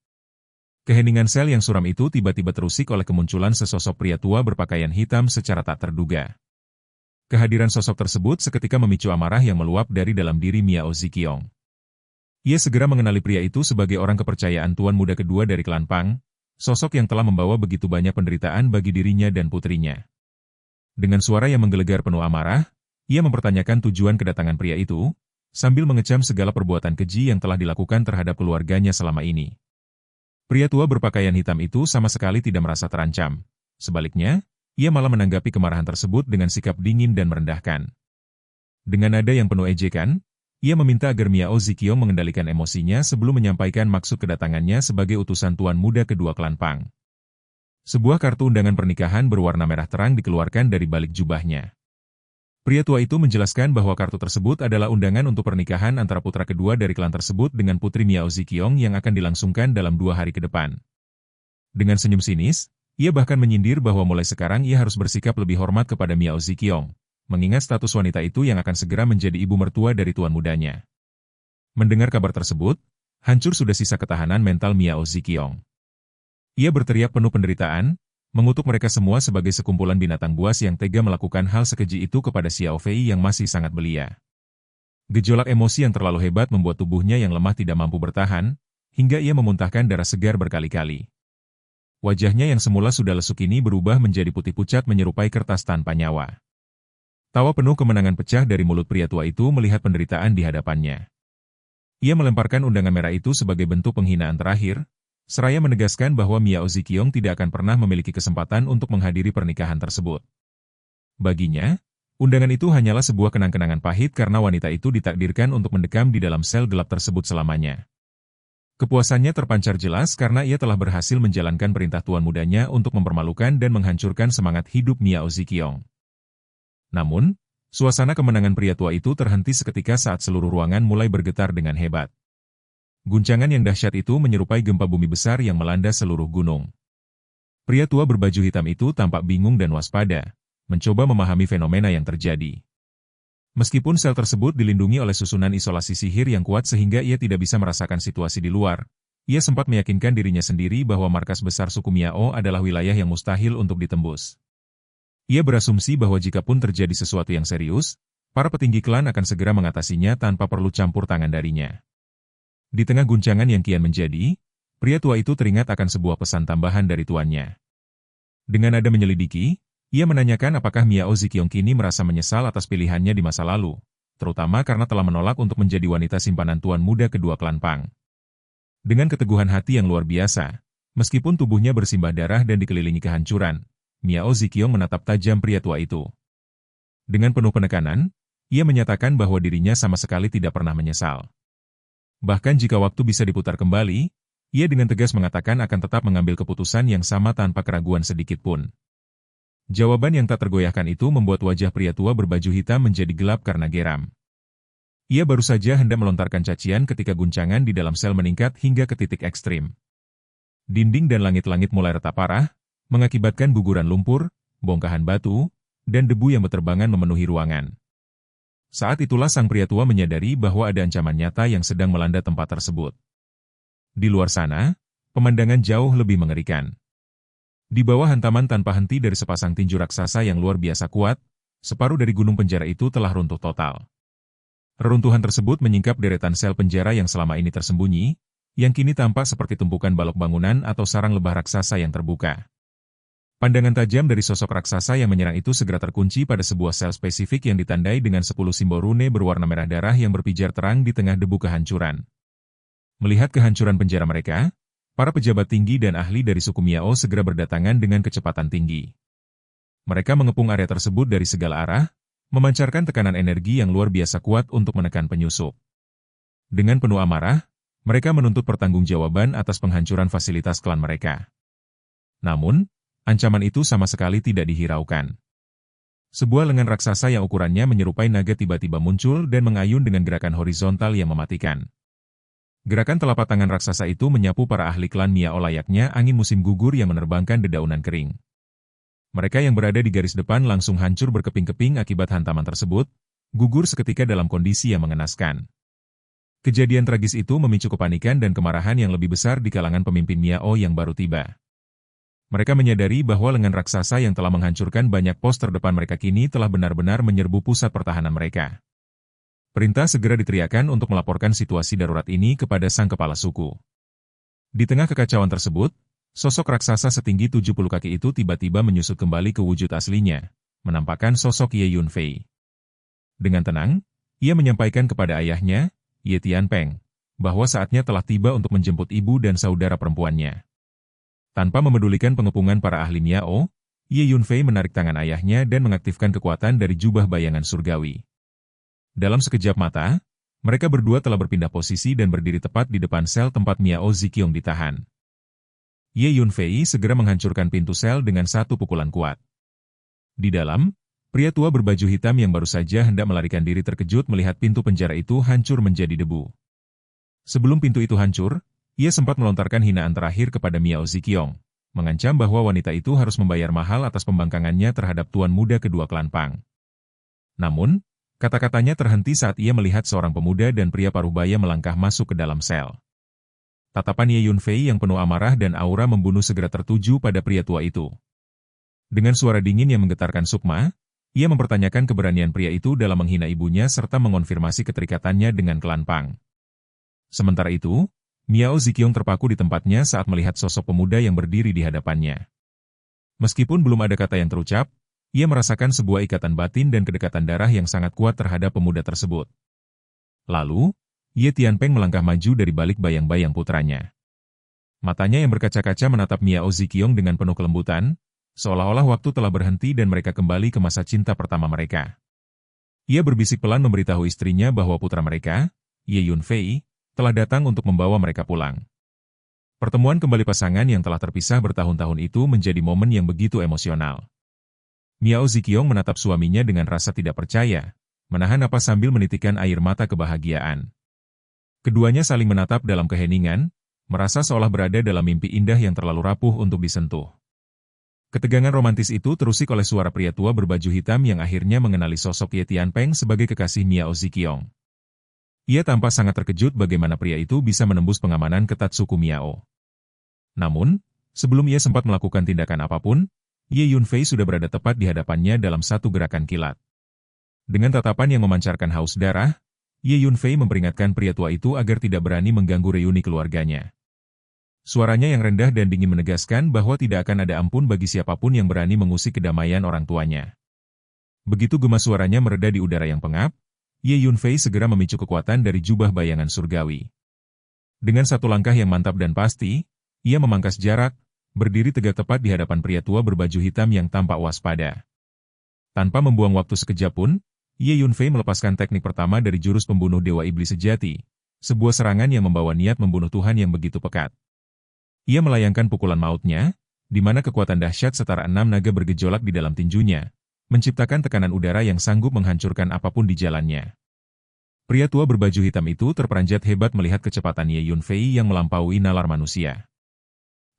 Keheningan sel yang suram itu tiba-tiba terusik oleh kemunculan sesosok pria tua berpakaian hitam secara tak terduga. Kehadiran sosok tersebut seketika memicu amarah yang meluap dari dalam diri Miao Ziqiong. Ia segera mengenali pria itu sebagai orang kepercayaan tuan muda kedua dari klan Pang, sosok yang telah membawa begitu banyak penderitaan bagi dirinya dan putrinya. Dengan suara yang menggelegar penuh amarah, ia mempertanyakan tujuan kedatangan pria itu, sambil mengecam segala perbuatan keji yang telah dilakukan terhadap keluarganya selama ini. Pria tua berpakaian hitam itu sama sekali tidak merasa terancam. Sebaliknya, ia malah menanggapi kemarahan tersebut dengan sikap dingin dan merendahkan. Dengan nada yang penuh ejekan, ia meminta agar Miao Ziqiong mengendalikan emosinya sebelum menyampaikan maksud kedatangannya sebagai utusan tuan muda kedua klan Pang. Sebuah kartu undangan pernikahan berwarna merah terang dikeluarkan dari balik jubahnya. Pria tua itu menjelaskan bahwa kartu tersebut adalah undangan untuk pernikahan antara putra kedua dari klan tersebut dengan putri Miao Ziqiong yang akan dilangsungkan dalam 2 hari ke depan. Dengan senyum sinis, ia bahkan menyindir bahwa mulai sekarang ia harus bersikap lebih hormat kepada Miao Ziqiong, mengingat status wanita itu yang akan segera menjadi ibu mertua dari tuan mudanya. Mendengar kabar tersebut, hancur sudah sisa ketahanan mental Miao Ziqiong. Ia berteriak penuh penderitaan, mengutuk mereka semua sebagai sekumpulan binatang buas yang tega melakukan hal sekeji itu kepada Xiao Fei yang masih sangat belia. Gejolak emosi yang terlalu hebat membuat tubuhnya yang lemah tidak mampu bertahan, hingga ia memuntahkan darah segar berkali-kali. Wajahnya yang semula sudah lesu kini berubah menjadi putih pucat menyerupai kertas tanpa nyawa. Tawa penuh kemenangan pecah dari mulut pria tua itu melihat penderitaan di hadapannya. Ia melemparkan undangan merah itu sebagai bentuk penghinaan terakhir, seraya menegaskan bahwa Miao Ziqiong tidak akan pernah memiliki kesempatan untuk menghadiri pernikahan tersebut. Baginya, undangan itu hanyalah sebuah kenang-kenangan pahit karena wanita itu ditakdirkan untuk mendekam di dalam sel gelap tersebut selamanya. Kepuasannya terpancar jelas karena ia telah berhasil menjalankan perintah tuan mudanya untuk mempermalukan dan menghancurkan semangat hidup Miao Ziqiong. Namun, suasana kemenangan pria tua itu terhenti seketika saat seluruh ruangan mulai bergetar dengan hebat. Guncangan yang dahsyat itu menyerupai gempa bumi besar yang melanda seluruh gunung. Pria tua berbaju hitam itu tampak bingung dan waspada, mencoba memahami fenomena yang terjadi. Meskipun sel tersebut dilindungi oleh susunan isolasi sihir yang kuat sehingga ia tidak bisa merasakan situasi di luar, ia sempat meyakinkan dirinya sendiri bahwa markas besar suku Miao adalah wilayah yang mustahil untuk ditembus. Ia berasumsi bahwa jikapun terjadi sesuatu yang serius, para petinggi klan akan segera mengatasinya tanpa perlu campur tangan darinya. Di tengah guncangan yang kian menjadi, pria tua itu teringat akan sebuah pesan tambahan dari tuannya. Dengan nada menyelidiki, ia menanyakan apakah Miao Ziqiong kini merasa menyesal atas pilihannya di masa lalu, terutama karena telah menolak untuk menjadi wanita simpanan tuan muda kedua klan Pang. Dengan keteguhan hati yang luar biasa, meskipun tubuhnya bersimbah darah dan dikelilingi kehancuran, Miao Ziqiong menatap tajam pria tua itu. Dengan penuh penekanan, ia menyatakan bahwa dirinya sama sekali tidak pernah menyesal. Bahkan jika waktu bisa diputar kembali, ia dengan tegas mengatakan akan tetap mengambil keputusan yang sama tanpa keraguan sedikit pun. Jawaban yang tak tergoyahkan itu membuat wajah pria tua berbaju hitam menjadi gelap karena geram. Ia baru saja hendak melontarkan cacian ketika guncangan di dalam sel meningkat hingga ke titik ekstrim. Dinding dan langit-langit mulai retak parah, mengakibatkan guguran lumpur, bongkahan batu, dan debu yang berterbangan memenuhi ruangan. Saat itulah sang pria tua menyadari bahwa ada ancaman nyata yang sedang melanda tempat tersebut. Di luar sana, pemandangan jauh lebih mengerikan. Di bawah hantaman tanpa henti dari sepasang tinju raksasa yang luar biasa kuat, separuh dari gunung penjara itu telah runtuh total. Reruntuhan tersebut menyingkap deretan sel penjara yang selama ini tersembunyi, yang kini tampak seperti tumpukan balok bangunan atau sarang lebah raksasa yang terbuka. Pandangan tajam dari sosok raksasa yang menyerang itu segera terkunci pada sebuah sel spesifik yang ditandai dengan 10 simbol rune berwarna merah darah yang berpijar terang di tengah debu kehancuran. Melihat kehancuran penjara mereka, para pejabat tinggi dan ahli dari suku Miao segera berdatangan dengan kecepatan tinggi. Mereka mengepung area tersebut dari segala arah, memancarkan tekanan energi yang luar biasa kuat untuk menekan penyusup. Dengan penuh amarah, mereka menuntut pertanggungjawaban atas penghancuran fasilitas klan mereka. Namun, ancaman itu sama sekali tidak dihiraukan. Sebuah lengan raksasa yang ukurannya menyerupai naga tiba-tiba muncul dan mengayun dengan gerakan horizontal yang mematikan. Gerakan telapak tangan raksasa itu menyapu para ahli klan Miao layaknya angin musim gugur yang menerbangkan dedaunan kering. Mereka yang berada di garis depan langsung hancur berkeping-keping akibat hantaman tersebut, gugur seketika dalam kondisi yang mengenaskan. Kejadian tragis itu memicu kepanikan dan kemarahan yang lebih besar di kalangan pemimpin Miao yang baru tiba. Mereka menyadari bahwa lengan raksasa yang telah menghancurkan banyak pos terdepan mereka kini telah benar-benar menyerbu pusat pertahanan mereka. Perintah segera diteriakkan untuk melaporkan situasi darurat ini kepada sang kepala suku. Di tengah kekacauan tersebut, sosok raksasa setinggi 70 kaki itu tiba-tiba menyusut kembali ke wujud aslinya, menampakkan sosok Ye Yunfei. Dengan tenang, ia menyampaikan kepada ayahnya, Ye Tianpeng, bahwa saatnya telah tiba untuk menjemput ibu dan saudara perempuannya. Tanpa memedulikan pengepungan para ahli Miao, Ye Yunfei menarik tangan ayahnya dan mengaktifkan kekuatan dari jubah bayangan surgawi. Dalam sekejap mata, mereka berdua telah berpindah posisi dan berdiri tepat di depan sel tempat Miao Ziqiong ditahan. Ye Yunfei segera menghancurkan pintu sel dengan satu pukulan kuat. Di dalam, pria tua berbaju hitam yang baru saja hendak melarikan diri terkejut melihat pintu penjara itu hancur menjadi debu. Sebelum pintu itu hancur, ia sempat melontarkan hinaan terakhir kepada Miao Ziqiong, mengancam bahwa wanita itu harus membayar mahal atas pembangkangannya terhadap tuan muda kedua klan Pang. Namun, kata-katanya terhenti saat ia melihat seorang pemuda dan pria paruhbaya melangkah masuk ke dalam sel. Tatapan Ye Yunfei yang penuh amarah dan aura membunuh segera tertuju pada pria tua itu. Dengan suara dingin yang menggetarkan sukma, ia mempertanyakan keberanian pria itu dalam menghina ibunya serta mengonfirmasi keterikatannya dengan klan Pang. Sementara itu, Miao Ziqiong terpaku di tempatnya saat melihat sosok pemuda yang berdiri di hadapannya. Meskipun belum ada kata yang terucap, ia merasakan sebuah ikatan batin dan kedekatan darah yang sangat kuat terhadap pemuda tersebut. Lalu, Ye Tianpeng melangkah maju dari balik bayang-bayang putranya. Matanya yang berkaca-kaca menatap Miao Ziqiong dengan penuh kelembutan, seolah-olah waktu telah berhenti dan mereka kembali ke masa cinta pertama mereka. Ia berbisik pelan memberitahu istrinya bahwa putra mereka, Ye Yunfei, telah datang untuk membawa mereka pulang. Pertemuan kembali pasangan yang telah terpisah bertahun-tahun itu menjadi momen yang begitu emosional. Miao Ziqiong menatap suaminya dengan rasa tidak percaya, menahan napas sambil menitikkan air mata kebahagiaan. Keduanya saling menatap dalam keheningan, merasa seolah berada dalam mimpi indah yang terlalu rapuh untuk disentuh. Ketegangan romantis itu terusik oleh suara pria tua berbaju hitam yang akhirnya mengenali sosok Ye Tianpeng sebagai kekasih Miao Ziqiong. Ia tampak sangat terkejut bagaimana pria itu bisa menembus pengamanan ketat suku Miao. Namun, sebelum ia sempat melakukan tindakan apapun, Ye Yunfei sudah berada tepat di hadapannya dalam satu gerakan kilat. Dengan tatapan yang memancarkan haus darah, Ye Yunfei memperingatkan pria tua itu agar tidak berani mengganggu reuni keluarganya. Suaranya yang rendah dan dingin menegaskan bahwa tidak akan ada ampun bagi siapapun yang berani mengusik kedamaian orang tuanya. Begitu gema suaranya mereda di udara yang pengap, Ye Yunfei segera memicu kekuatan dari jubah bayangan surgawi. Dengan satu langkah yang mantap dan pasti, ia memangkas jarak, berdiri tegak tepat di hadapan pria tua berbaju hitam yang tampak waspada. Tanpa membuang waktu sekejap pun, Ye Yunfei melepaskan teknik pertama dari jurus pembunuh Dewa Iblis Sejati, sebuah serangan yang membawa niat membunuh Tuhan yang begitu pekat. Ia melayangkan pukulan mautnya, di mana kekuatan dahsyat setara 6 naga bergejolak di dalam tinjunya, menciptakan tekanan udara yang sanggup menghancurkan apapun di jalannya. Pria tua berbaju hitam itu terperanjat hebat melihat kecepatan Ye Yunfei yang melampaui nalar manusia.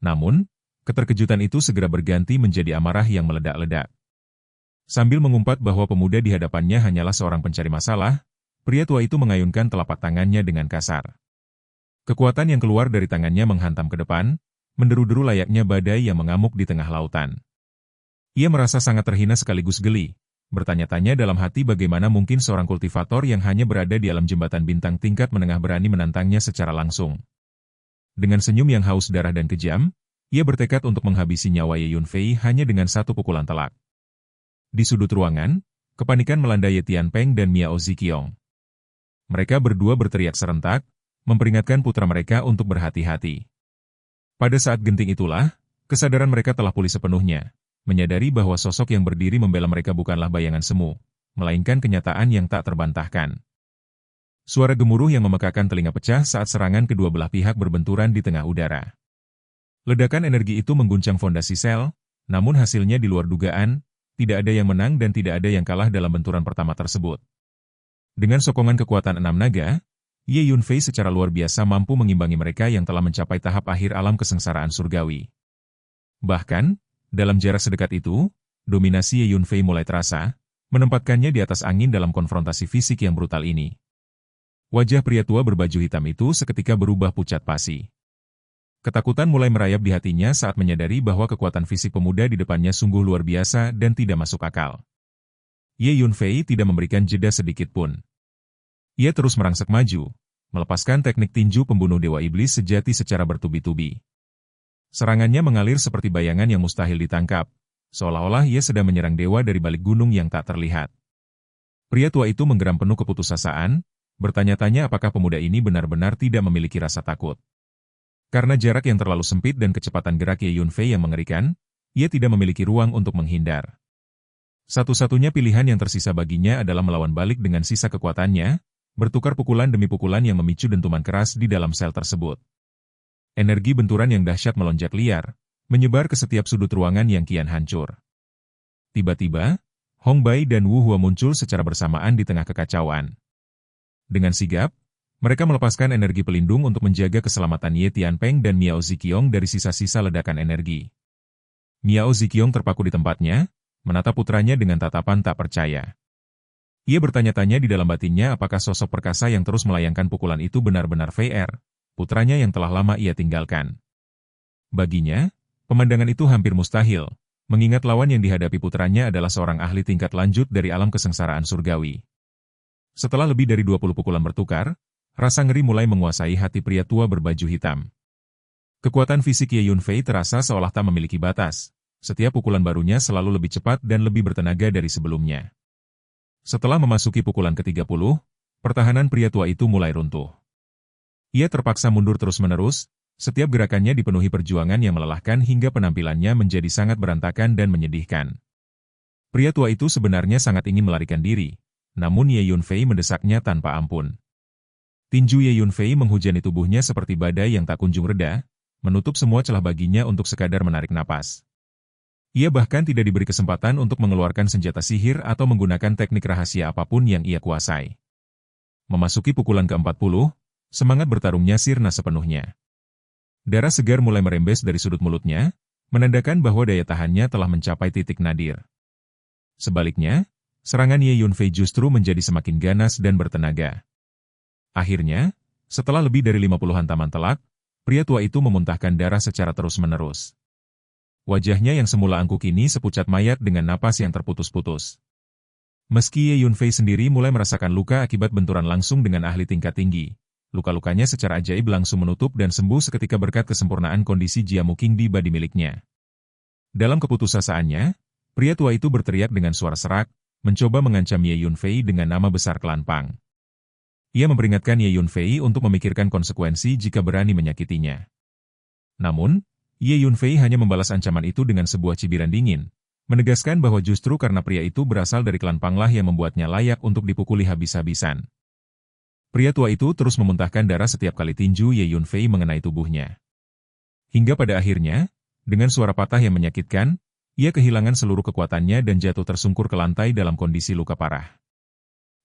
Namun, keterkejutan itu segera berganti menjadi amarah yang meledak-ledak. Sambil mengumpat bahwa pemuda di hadapannya hanyalah seorang pencari masalah, pria tua itu mengayunkan telapak tangannya dengan kasar. Kekuatan yang keluar dari tangannya menghantam ke depan, menderu-deru layaknya badai yang mengamuk di tengah lautan. Ia merasa sangat terhina sekaligus geli, bertanya-tanya dalam hati bagaimana mungkin seorang kultivator yang hanya berada di alam jembatan bintang tingkat menengah berani menantangnya secara langsung. Dengan senyum yang haus darah dan kejam, ia bertekad untuk menghabisi nyawa Ye Yunfei hanya dengan satu pukulan telak. Di sudut ruangan, kepanikan melanda Ye Tianpeng dan Miao Ziqiong. Mereka berdua berteriak serentak, memperingatkan putra mereka untuk berhati-hati. Pada saat genting itulah, kesadaran mereka telah pulih sepenuhnya, menyadari bahwa sosok yang berdiri membela mereka bukanlah bayangan semu, melainkan kenyataan yang tak terbantahkan. Suara gemuruh yang memekakan telinga pecah saat serangan kedua belah pihak berbenturan di tengah udara. Ledakan energi itu mengguncang fondasi sel, namun hasilnya di luar dugaan, tidak ada yang menang dan tidak ada yang kalah dalam benturan pertama tersebut. Dengan sokongan kekuatan 6 naga, Ye Yunfei secara luar biasa mampu mengimbangi mereka yang telah mencapai tahap akhir alam kesengsaraan surgawi. Bahkan, dalam jarak sedekat itu, dominasi Ye Yunfei mulai terasa, menempatkannya di atas angin dalam konfrontasi fisik yang brutal ini. Wajah pria tua berbaju hitam itu seketika berubah pucat pasi. Ketakutan mulai merayap di hatinya saat menyadari bahwa kekuatan fisik pemuda di depannya sungguh luar biasa dan tidak masuk akal. Ye Yunfei tidak memberikan jeda sedikit pun. Ia terus merangsek maju, melepaskan teknik tinju pembunuh dewa iblis sejati secara bertubi-tubi. Serangannya mengalir seperti bayangan yang mustahil ditangkap, seolah-olah ia sedang menyerang dewa dari balik gunung yang tak terlihat. Pria tua itu menggeram penuh keputusasaan, bertanya-tanya apakah pemuda ini benar-benar tidak memiliki rasa takut. Karena jarak yang terlalu sempit dan kecepatan gerak Ye Yunfei yang mengerikan, ia tidak memiliki ruang untuk menghindar. Satu-satunya pilihan yang tersisa baginya adalah melawan balik dengan sisa kekuatannya, bertukar pukulan demi pukulan yang memicu dentuman keras di dalam sel tersebut. Energi benturan yang dahsyat melonjak liar, menyebar ke setiap sudut ruangan yang kian hancur. Tiba-tiba, Hong Bai dan Wu Hua muncul secara bersamaan di tengah kekacauan. Dengan sigap, mereka melepaskan energi pelindung untuk menjaga keselamatan Ye Tianpeng dan Miao Ziqiong dari sisa-sisa ledakan energi. Miao Ziqiong terpaku di tempatnya, menatap putranya dengan tatapan tak percaya. Ia bertanya-tanya di dalam batinnya apakah sosok perkasa yang terus melayangkan pukulan itu benar-benar VR, putranya yang telah lama ia tinggalkan. Baginya, pemandangan itu hampir mustahil, mengingat lawan yang dihadapi putranya adalah seorang ahli tingkat lanjut dari alam kesengsaraan surgawi. Setelah lebih dari 20 pukulan bertukar, rasa ngeri mulai menguasai hati pria tua berbaju hitam. Kekuatan fisik Ye Yunfei terasa seolah tak memiliki batas. Setiap pukulan barunya selalu lebih cepat dan lebih bertenaga dari sebelumnya. Setelah memasuki pukulan ke-30, pertahanan pria tua itu mulai runtuh. Ia terpaksa mundur terus-menerus, setiap gerakannya dipenuhi perjuangan yang melelahkan hingga penampilannya menjadi sangat berantakan dan menyedihkan. Pria tua itu sebenarnya sangat ingin melarikan diri, namun Ye Yunfei mendesaknya tanpa ampun. Tinju Ye Yunfei menghujani tubuhnya seperti badai yang tak kunjung reda, menutup semua celah baginya untuk sekadar menarik napas. Ia bahkan tidak diberi kesempatan untuk mengeluarkan senjata sihir atau menggunakan teknik rahasia apapun yang ia kuasai. Memasuki pukulan ke-40, semangat bertarungnya sirna sepenuhnya. Darah segar mulai merembes dari sudut mulutnya, menandakan bahwa daya tahannya telah mencapai titik nadir. Sebaliknya, serangan Ye Yunfei justru menjadi semakin ganas dan bertenaga. Akhirnya, setelah lebih dari 50 hantaman telak, pria tua itu memuntahkan darah secara terus-menerus. Wajahnya yang semula angkuh kini sepucat mayat dengan napas yang terputus-putus. Meski Ye Yunfei sendiri mulai merasakan luka akibat benturan langsung dengan ahli tingkat tinggi, luka-lukanya secara ajaib langsung menutup dan sembuh seketika berkat kesempurnaan kondisi Jiamu King di badi miliknya. Dalam keputusasaannya, pria tua itu berteriak dengan suara serak, mencoba mengancam Ye Yunfei dengan nama besar klan Pang. Ia memperingatkan Ye Yunfei untuk memikirkan konsekuensi jika berani menyakitinya. Namun, Ye Yunfei hanya membalas ancaman itu dengan sebuah cibiran dingin, menegaskan bahwa justru karena pria itu berasal dari klan Pang lah yang membuatnya layak untuk dipukuli habis-habisan. Pria tua itu terus memuntahkan darah setiap kali tinju Ye Yunfei mengenai tubuhnya. Hingga pada akhirnya, Dengan suara patah yang menyakitkan, ia kehilangan seluruh kekuatannya dan jatuh tersungkur ke lantai dalam kondisi luka parah.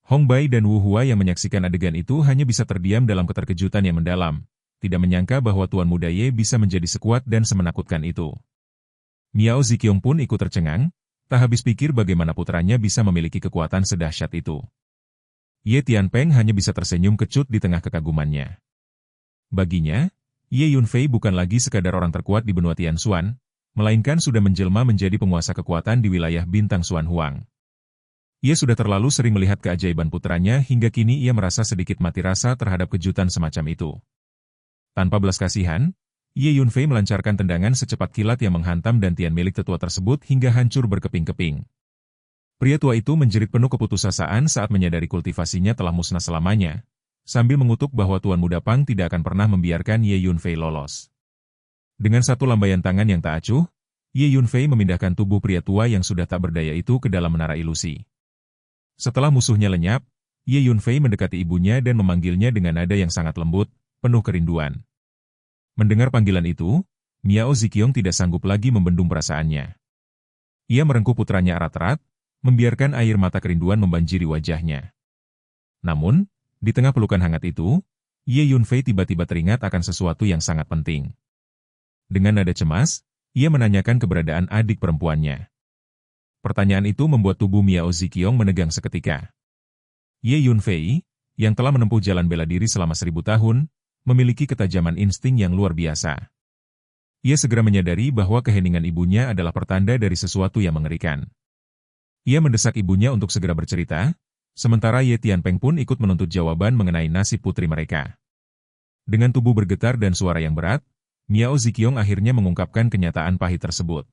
Hong Bai dan Wu Hua yang menyaksikan adegan itu hanya bisa terdiam dalam keterkejutan yang mendalam, tidak menyangka bahwa Tuan Muda Ye bisa menjadi sekuat dan semenakutkan itu. Miao Ziqiong pun ikut tercengang, tak habis pikir bagaimana putranya bisa memiliki kekuatan sedahsyat itu. Ye Tianpeng hanya bisa tersenyum kecut di tengah kekagumannya. Baginya, Ye Yunfei bukan lagi sekadar orang terkuat di benua Tianxuan, melainkan sudah menjelma menjadi penguasa kekuatan di wilayah bintang Xuan Huang. Ia sudah terlalu sering melihat keajaiban putranya hingga kini ia merasa sedikit mati rasa terhadap kejutan semacam itu. Tanpa belas kasihan, Ye Yunfei melancarkan tendangan secepat kilat yang menghantam dantian milik tetua tersebut hingga hancur berkeping-keping. Pria tua itu menjerit penuh keputusasaan saat menyadari kultivasinya telah musnah selamanya, sambil mengutuk bahwa Tuan Muda Pang tidak akan pernah membiarkan Ye Yunfei lolos. Dengan satu lambaian tangan yang tak acuh, Ye Yunfei memindahkan tubuh pria tua yang sudah tak berdaya itu ke dalam menara ilusi. Setelah musuhnya lenyap, Ye Yunfei mendekati ibunya dan memanggilnya dengan nada yang sangat lembut, penuh kerinduan. Mendengar panggilan itu, Miao Ziqiong tidak sanggup lagi membendung perasaannya. Ia merengkuh putranya erat-erat, membiarkan air mata kerinduan membanjiri wajahnya. Namun, di tengah pelukan hangat itu, Ye Yunfei tiba-tiba teringat akan sesuatu yang sangat penting. Dengan nada cemas, ia menanyakan keberadaan adik perempuannya. Pertanyaan itu membuat tubuh Miao Ziqiong menegang seketika. Ye Yunfei, yang telah menempuh jalan bela diri selama 1000 tahun, memiliki ketajaman insting yang luar biasa. Ia segera menyadari bahwa keheningan ibunya adalah pertanda dari sesuatu yang mengerikan. Ia mendesak ibunya untuk segera bercerita, sementara Ye Tianpeng pun ikut menuntut jawaban mengenai nasib putri mereka. Dengan tubuh bergetar dan suara yang berat, Miao Ziqiong akhirnya mengungkapkan kenyataan pahit tersebut.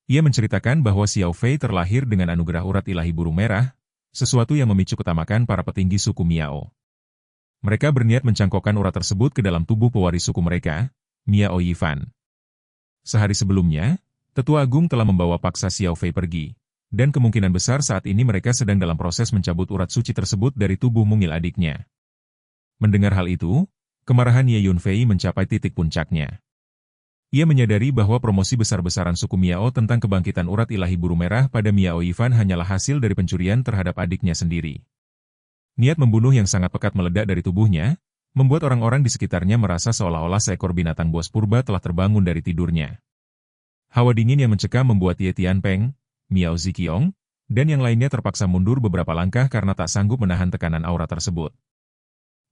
Ia menceritakan bahwa Xiao Fei terlahir dengan anugerah urat ilahi burung merah, sesuatu yang memicu ketamakan para petinggi suku Miao. Mereka berniat mencangkokkan urat tersebut ke dalam tubuh pewaris suku mereka, Miao Yifan. Sehari sebelumnya, Tetua Agung telah membawa paksa Xiao Fei pergi, dan kemungkinan besar saat ini mereka sedang dalam proses mencabut urat suci tersebut dari tubuh mungil adiknya. Mendengar hal itu, kemarahan Ye Yunfei mencapai titik puncaknya. Ia menyadari bahwa promosi besar-besaran suku Miao tentang kebangkitan urat ilahi burung merah pada Miao Yifan hanyalah hasil dari pencurian terhadap adiknya sendiri. Niat membunuh yang sangat pekat meledak dari tubuhnya, membuat orang-orang di sekitarnya merasa seolah-olah seekor binatang buas purba telah terbangun dari tidurnya. Hawa dingin yang mencekam membuat Ye Tianpeng, Miao Ziqiong, dan yang lainnya terpaksa mundur beberapa langkah karena tak sanggup menahan tekanan aura tersebut.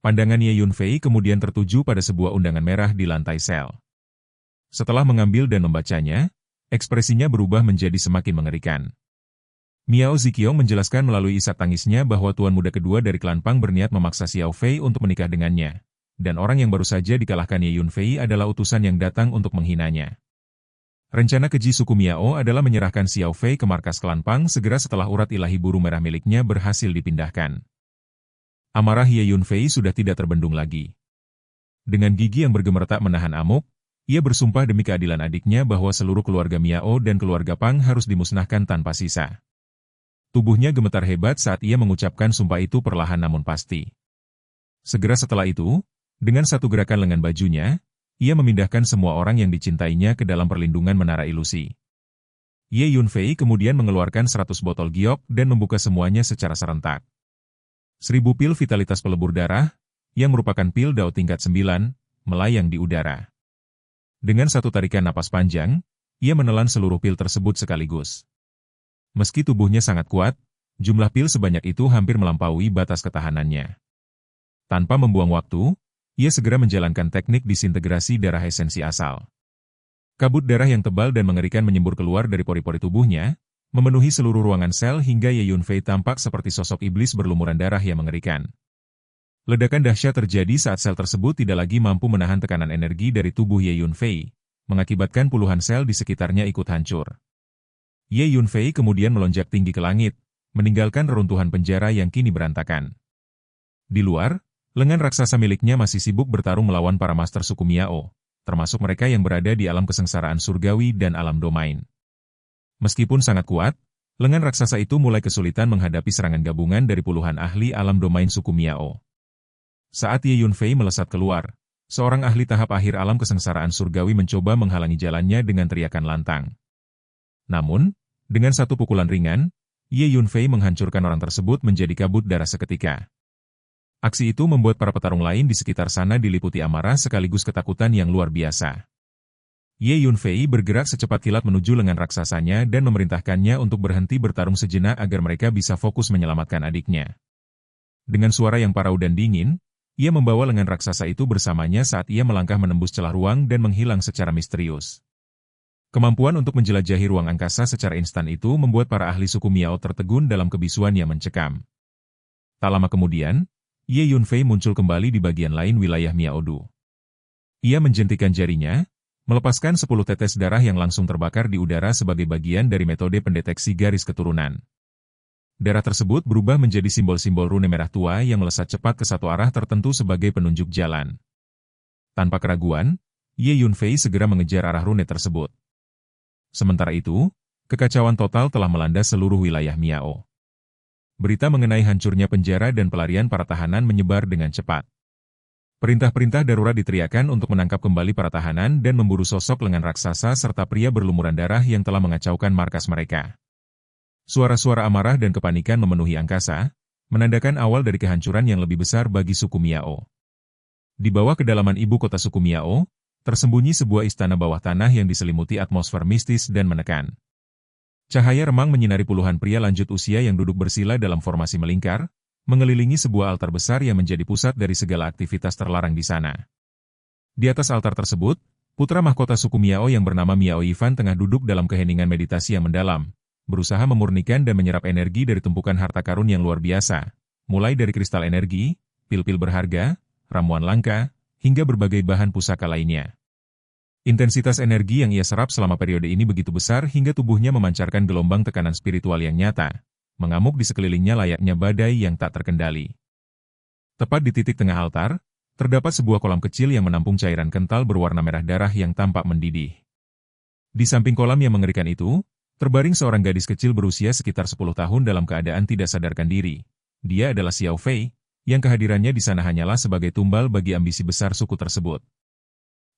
Pandangan Ye Yunfei kemudian tertuju pada sebuah undangan merah di lantai sel. Setelah mengambil dan membacanya, ekspresinya berubah menjadi semakin mengerikan. Miao Ziqiong menjelaskan melalui isak tangisnya bahwa tuan muda kedua dari klan Pang berniat memaksa Xiao Fei untuk menikah dengannya, dan orang yang baru saja dikalahkan Ye Yunfei adalah utusan yang datang untuk menghinanya. Rencana keji suku Miao adalah menyerahkan Xiao Fei ke markas klan Pang segera setelah urat ilahi burung merah miliknya berhasil dipindahkan. Amarah Ye Yunfei sudah tidak terbendung lagi. Dengan gigi yang bergemeretak menahan amuk, ia bersumpah demi keadilan adiknya bahwa seluruh keluarga Miao dan keluarga Pang harus dimusnahkan tanpa sisa. Tubuhnya gemetar hebat saat ia mengucapkan sumpah itu perlahan namun pasti. Segera setelah itu, dengan satu gerakan lengan bajunya, ia memindahkan semua orang yang dicintainya ke dalam perlindungan menara ilusi. Ye Yunfei kemudian mengeluarkan 100 botol giok dan membuka semuanya secara serentak. 1000 pil vitalitas pelebur darah, yang merupakan pil dao tingkat 9, melayang di udara. Dengan satu tarikan napas panjang, ia menelan seluruh pil tersebut sekaligus. Meski tubuhnya sangat kuat, jumlah pil sebanyak itu hampir melampaui batas ketahanannya. Tanpa membuang waktu, ia segera menjalankan teknik disintegrasi darah esensi asal. Kabut darah yang tebal dan mengerikan menyembur keluar dari pori-pori tubuhnya, memenuhi seluruh ruangan sel hingga Ye Yunfei tampak seperti sosok iblis berlumuran darah yang mengerikan. Ledakan dahsyat terjadi saat sel tersebut tidak lagi mampu menahan tekanan energi dari tubuh Ye Yunfei, mengakibatkan puluhan sel di sekitarnya ikut hancur. Ye Yunfei kemudian melonjak tinggi ke langit, meninggalkan reruntuhan penjara yang kini berantakan. Di luar, lengan raksasa miliknya masih sibuk bertarung melawan para master suku Miao, termasuk mereka yang berada di alam kesengsaraan surgawi dan alam domain. Meskipun sangat kuat, lengan raksasa itu mulai kesulitan menghadapi serangan gabungan dari puluhan ahli alam domain suku Miao. Saat Ye Yunfei melesat keluar, seorang ahli tahap akhir alam kesengsaraan surgawi mencoba menghalangi jalannya dengan teriakan lantang. Namun, dengan satu pukulan ringan, Ye Yunfei menghancurkan orang tersebut menjadi kabut darah seketika. Aksi itu membuat para petarung lain di sekitar sana diliputi amarah sekaligus ketakutan yang luar biasa. Ye Yunfei bergerak secepat kilat menuju lengan raksasanya dan memerintahkannya untuk berhenti bertarung sejenak agar mereka bisa fokus menyelamatkan adiknya. Dengan suara yang parau dan dingin, ia membawa lengan raksasa itu bersamanya saat ia melangkah menembus celah ruang dan menghilang secara misterius. Kemampuan untuk menjelajahi ruang angkasa secara instan itu membuat para ahli suku Miao tertegun dalam kebisuan yang mencekam. Tak lama kemudian, Ye Yunfei muncul kembali di bagian lain wilayah Miaodu. Ia menjentikan jarinya, melepaskan 10 tetes darah yang langsung terbakar di udara sebagai bagian dari metode pendeteksi garis keturunan. Darah tersebut berubah menjadi simbol-simbol rune merah tua yang melesat cepat ke satu arah tertentu sebagai penunjuk jalan. Tanpa keraguan, Ye Yunfei segera mengejar arah rune tersebut. Sementara itu, kekacauan total telah melanda seluruh wilayah Miao. Berita mengenai hancurnya penjara dan pelarian para tahanan menyebar dengan cepat. Perintah-perintah darurat diteriakan untuk menangkap kembali para tahanan dan memburu sosok lengan raksasa serta pria berlumuran darah yang telah mengacaukan markas mereka. Suara-suara amarah dan kepanikan memenuhi angkasa, menandakan awal dari kehancuran yang lebih besar bagi suku Miao. Di bawah kedalaman ibu kota suku Miao, tersembunyi sebuah istana bawah tanah yang diselimuti atmosfer mistis dan menekan. Cahaya remang menyinari puluhan pria lanjut usia yang duduk bersila dalam formasi melingkar, mengelilingi sebuah altar besar yang menjadi pusat dari segala aktivitas terlarang di sana. Di atas altar tersebut, putra mahkota suku Miao yang bernama Miao Yifan tengah duduk dalam keheningan meditasi yang mendalam, berusaha memurnikan dan menyerap energi dari tumpukan harta karun yang luar biasa, mulai dari kristal energi, pil-pil berharga, ramuan langka, hingga berbagai bahan pusaka lainnya. Intensitas energi yang ia serap selama periode ini begitu besar hingga tubuhnya memancarkan gelombang tekanan spiritual yang nyata, mengamuk di sekelilingnya layaknya badai yang tak terkendali. Tepat di titik tengah altar, terdapat sebuah kolam kecil yang menampung cairan kental berwarna merah darah yang tampak mendidih. Di samping kolam yang mengerikan itu, terbaring seorang gadis kecil berusia sekitar 10 tahun dalam keadaan tidak sadarkan diri. Dia adalah Xiao Fei, yang kehadirannya di sana hanyalah sebagai tumbal bagi ambisi besar suku tersebut.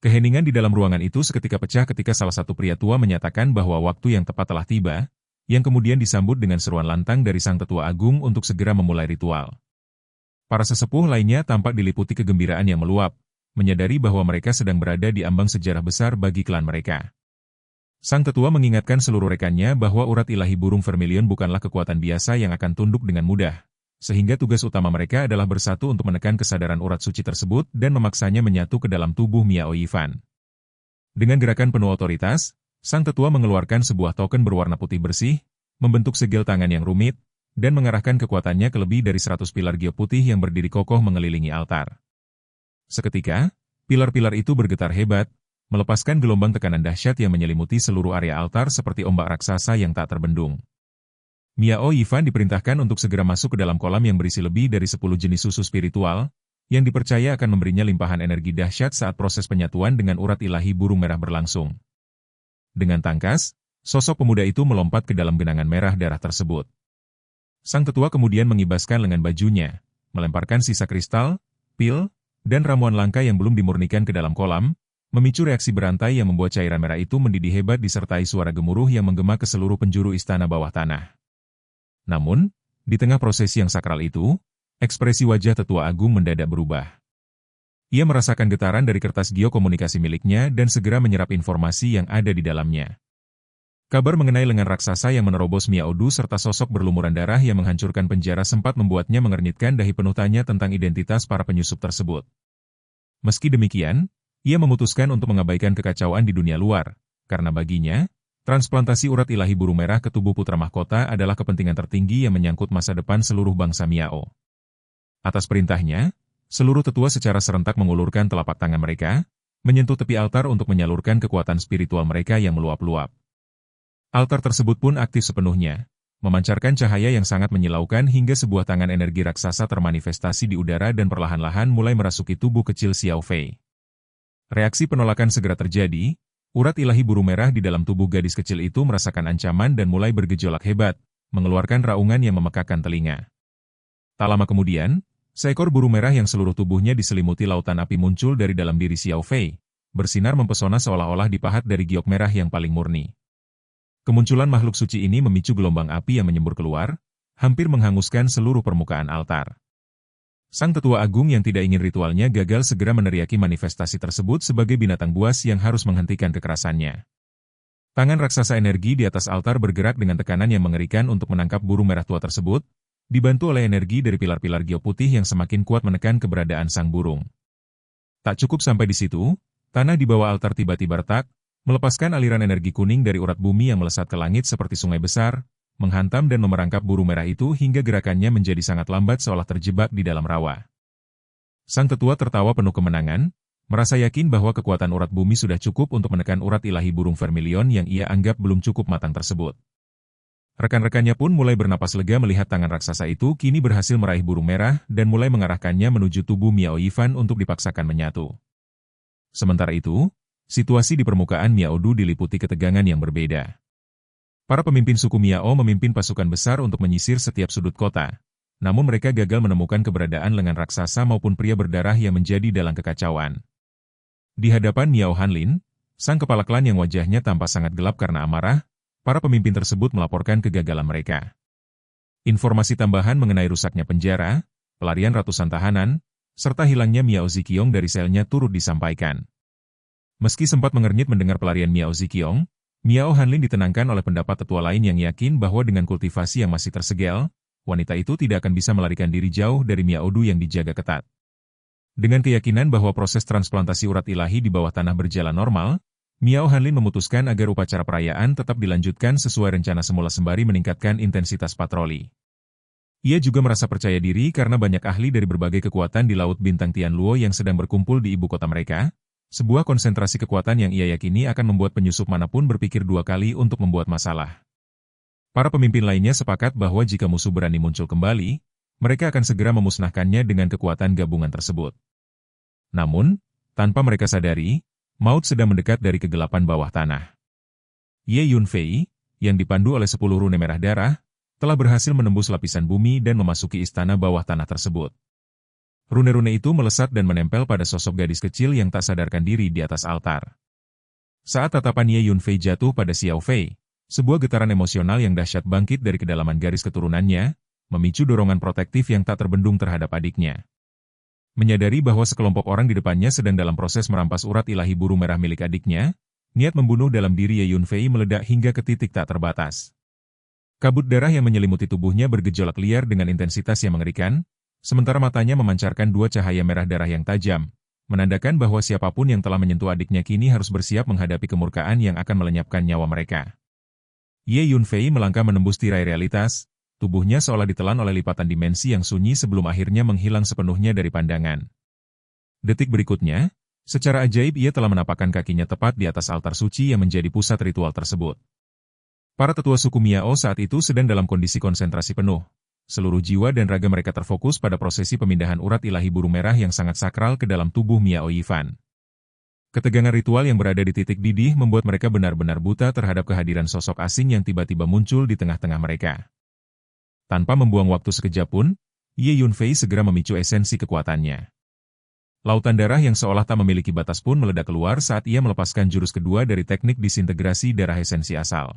Keheningan di dalam ruangan itu seketika pecah ketika salah satu pria tua menyatakan bahwa waktu yang tepat telah tiba, yang kemudian disambut dengan seruan lantang dari sang tetua agung untuk segera memulai ritual. Para sesepuh lainnya tampak diliputi kegembiraan yang meluap, menyadari bahwa mereka sedang berada di ambang sejarah besar bagi klan mereka. Sang tetua mengingatkan seluruh rekannya bahwa urat ilahi burung vermilion bukanlah kekuatan biasa yang akan tunduk dengan mudah, sehingga tugas utama mereka adalah bersatu untuk menekan kesadaran urat suci tersebut dan memaksanya menyatu ke dalam tubuh Miao Yifan. Dengan gerakan penuh otoritas, sang tetua mengeluarkan sebuah token berwarna putih bersih, membentuk segel tangan yang rumit, dan mengarahkan kekuatannya ke lebih dari 100 pilar giok putih yang berdiri kokoh mengelilingi altar. Seketika, pilar-pilar itu bergetar hebat, melepaskan gelombang tekanan dahsyat yang menyelimuti seluruh area altar seperti ombak raksasa yang tak terbendung. Miao Yifan diperintahkan untuk segera masuk ke dalam kolam yang berisi lebih dari 10 jenis susu spiritual, yang dipercaya akan memberinya limpahan energi dahsyat saat proses penyatuan dengan urat ilahi burung merah berlangsung. Dengan tangkas, sosok pemuda itu melompat ke dalam genangan merah darah tersebut. Sang tetua kemudian mengibaskan lengan bajunya, melemparkan sisa kristal, pil, dan ramuan langka yang belum dimurnikan ke dalam kolam, memicu reaksi berantai yang membuat cairan merah itu mendidih hebat disertai suara gemuruh yang menggema ke seluruh penjuru istana bawah tanah. Namun, di tengah prosesi yang sakral itu, ekspresi wajah tetua agung mendadak berubah. Ia merasakan getaran dari kertas geokomunikasi miliknya dan segera menyerap informasi yang ada di dalamnya. Kabar mengenai lengan raksasa yang menerobos Miaodu serta sosok berlumuran darah yang menghancurkan penjara sempat membuatnya mengernyitkan dahi penuh tanya tentang identitas para penyusup tersebut. Meski demikian, ia memutuskan untuk mengabaikan kekacauan di dunia luar, karena baginya, transplantasi urat ilahi burung merah ke tubuh putra mahkota adalah kepentingan tertinggi yang menyangkut masa depan seluruh bangsa Miao. Atas perintahnya, seluruh tetua secara serentak mengulurkan telapak tangan mereka, menyentuh tepi altar untuk menyalurkan kekuatan spiritual mereka yang meluap-luap. Altar tersebut pun aktif sepenuhnya, memancarkan cahaya yang sangat menyilaukan hingga sebuah tangan energi raksasa termanifestasi di udara dan perlahan-lahan mulai merasuki tubuh kecil Xiao Fei. Reaksi penolakan segera terjadi. Urat ilahi burung merah di dalam tubuh gadis kecil itu merasakan ancaman dan mulai bergejolak hebat, mengeluarkan raungan yang memekakkan telinga. Tak lama kemudian, Seekor burung merah yang seluruh tubuhnya diselimuti lautan api muncul dari dalam diri Xiao Fei, bersinar mempesona seolah-olah dipahat dari giok merah yang paling murni. Kemunculan makhluk suci ini memicu gelombang api yang menyembur keluar, hampir menghanguskan seluruh permukaan altar. Sang tetua agung yang tidak ingin ritualnya gagal segera meneriaki manifestasi tersebut sebagai binatang buas yang harus menghentikan kekerasannya. Tangan raksasa energi di atas altar bergerak dengan tekanan yang mengerikan untuk menangkap burung merah tua tersebut, dibantu oleh energi dari pilar-pilar giok putih yang semakin kuat menekan keberadaan sang burung. Tak cukup sampai di situ, tanah di bawah altar tiba-tiba retak, melepaskan aliran energi kuning dari urat bumi yang melesat ke langit seperti sungai besar, menghantam dan memerangkap burung merah itu hingga gerakannya menjadi sangat lambat seolah terjebak di dalam rawa. Sang tetua tertawa penuh kemenangan, merasa yakin bahwa kekuatan urat bumi sudah cukup untuk menekan urat ilahi burung vermilion yang ia anggap belum cukup matang tersebut. Rekan-rekannya pun mulai bernapas lega melihat tangan raksasa itu kini berhasil meraih burung merah dan mulai mengarahkannya menuju tubuh Miao Yifan untuk dipaksakan menyatu. Sementara itu, situasi di permukaan Miao Du diliputi ketegangan yang berbeda. Para pemimpin suku Miao memimpin pasukan besar untuk menyisir setiap sudut kota, namun mereka gagal menemukan keberadaan lengan raksasa maupun pria berdarah yang menjadi dalang kekacauan. Di hadapan Miao Hanlin, sang kepala klan yang wajahnya tampak sangat gelap karena amarah, para pemimpin tersebut melaporkan kegagalan mereka. Informasi tambahan mengenai rusaknya penjara, pelarian ratusan tahanan, serta hilangnya Miao Ziqiong dari selnya turut disampaikan. Meski sempat mengernyit mendengar pelarian Miao Ziqiong, Miao Hanlin ditenangkan oleh pendapat tetua lain yang yakin bahwa dengan kultivasi yang masih tersegel, wanita itu tidak akan bisa melarikan diri jauh dari Miao Du yang dijaga ketat. Dengan keyakinan bahwa proses transplantasi urat ilahi di bawah tanah berjalan normal, Miao Hanlin memutuskan agar upacara perayaan tetap dilanjutkan sesuai rencana semula sembari meningkatkan intensitas patroli. Ia juga merasa percaya diri karena banyak ahli dari berbagai kekuatan di Laut Bintang Tianluo yang sedang berkumpul di ibu kota mereka, sebuah konsentrasi kekuatan yang ia yakini akan membuat penyusup manapun berpikir dua kali untuk membuat masalah. Para pemimpin lainnya sepakat bahwa jika musuh berani muncul kembali, mereka akan segera memusnahkannya dengan kekuatan gabungan tersebut. Namun, tanpa mereka sadari, maut sedang mendekat dari kegelapan bawah tanah. Ye Yunfei, yang dipandu oleh 10 rune merah darah, telah berhasil menembus lapisan bumi dan memasuki istana bawah tanah tersebut. Rune-rune itu melesat dan menempel pada sosok gadis kecil yang tak sadarkan diri di atas altar. Saat tatapan Ye Yunfei jatuh pada Xiao Fei, sebuah getaran emosional yang dahsyat bangkit dari kedalaman garis keturunannya, memicu dorongan protektif yang tak terbendung terhadap adiknya. Menyadari bahwa sekelompok orang di depannya sedang dalam proses merampas urat ilahi burung merah milik adiknya, niat membunuh dalam diri Ye Yunfei meledak hingga ke titik tak terbatas. Kabut darah yang menyelimuti tubuhnya bergejolak liar dengan intensitas yang mengerikan, sementara matanya memancarkan 2 cahaya merah darah yang tajam, menandakan bahwa siapapun yang telah menyentuh adiknya kini harus bersiap menghadapi kemurkaan yang akan melenyapkan nyawa mereka. Ye Yunfei melangkah menembus tirai realitas, tubuhnya seolah ditelan oleh lipatan dimensi yang sunyi sebelum akhirnya menghilang sepenuhnya dari pandangan. Detik berikutnya, secara ajaib ia telah menapakkan kakinya tepat di atas altar suci yang menjadi pusat ritual tersebut. Para tetua suku Miao saat itu sedang dalam kondisi konsentrasi penuh. Seluruh jiwa dan raga mereka terfokus pada prosesi pemindahan urat ilahi burung merah yang sangat sakral ke dalam tubuh Miao Yifan. Ketegangan ritual yang berada di titik didih membuat mereka benar-benar buta terhadap kehadiran sosok asing yang tiba-tiba muncul di tengah-tengah mereka. Tanpa membuang waktu sekejap pun, Ye Yunfei segera memicu esensi kekuatannya. Lautan darah yang seolah tak memiliki batas pun meledak keluar saat ia melepaskan jurus kedua dari teknik disintegrasi darah esensi asal.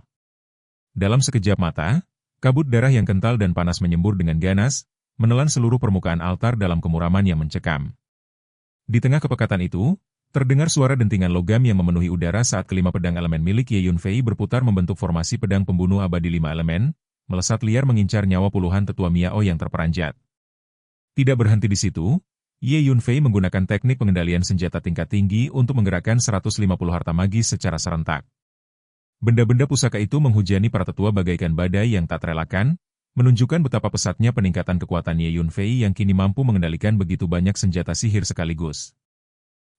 Dalam sekejap mata, kabut darah yang kental dan panas menyembur dengan ganas, menelan seluruh permukaan altar dalam kemuraman yang mencekam. Di tengah kepekatan itu, terdengar suara dentingan logam yang memenuhi udara saat kelima pedang elemen milik Ye Yunfei berputar membentuk formasi pedang pembunuh abadi 5 elemen, melesat liar mengincar nyawa puluhan tetua Miao yang terperanjat. Tidak berhenti di situ, Ye Yunfei menggunakan teknik pengendalian senjata tingkat tinggi untuk menggerakkan 150 harta magis secara serentak. Benda-benda pusaka itu menghujani para tetua bagaikan badai yang tak terelakkan, menunjukkan betapa pesatnya peningkatan kekuatan Ye Yunfei yang kini mampu mengendalikan begitu banyak senjata sihir sekaligus.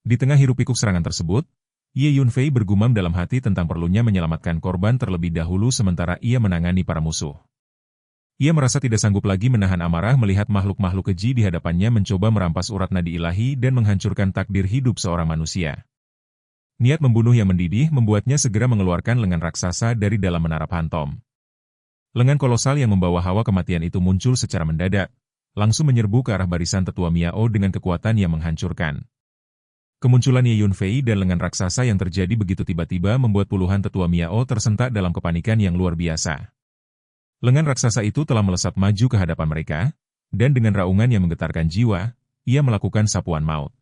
Di tengah hiruk-pikuk serangan tersebut, Ye Yunfei bergumam dalam hati tentang perlunya menyelamatkan korban terlebih dahulu sementara ia menangani para musuh. Ia merasa tidak sanggup lagi menahan amarah melihat makhluk-makhluk keji di hadapannya mencoba merampas urat nadi ilahi dan menghancurkan takdir hidup seorang manusia. Niat membunuh yang mendidih membuatnya segera mengeluarkan lengan raksasa dari dalam menara Phantom. Lengan kolosal yang membawa hawa kematian itu muncul secara mendadak, langsung menyerbu ke arah barisan tetua Miao dengan kekuatan yang menghancurkan. Kemunculan Ye Yunfei dan lengan raksasa yang terjadi begitu tiba-tiba membuat puluhan tetua Miao tersentak dalam kepanikan yang luar biasa. Lengan raksasa itu telah melesat maju ke hadapan mereka, dan dengan raungan yang menggetarkan jiwa, ia melakukan sapuan maut.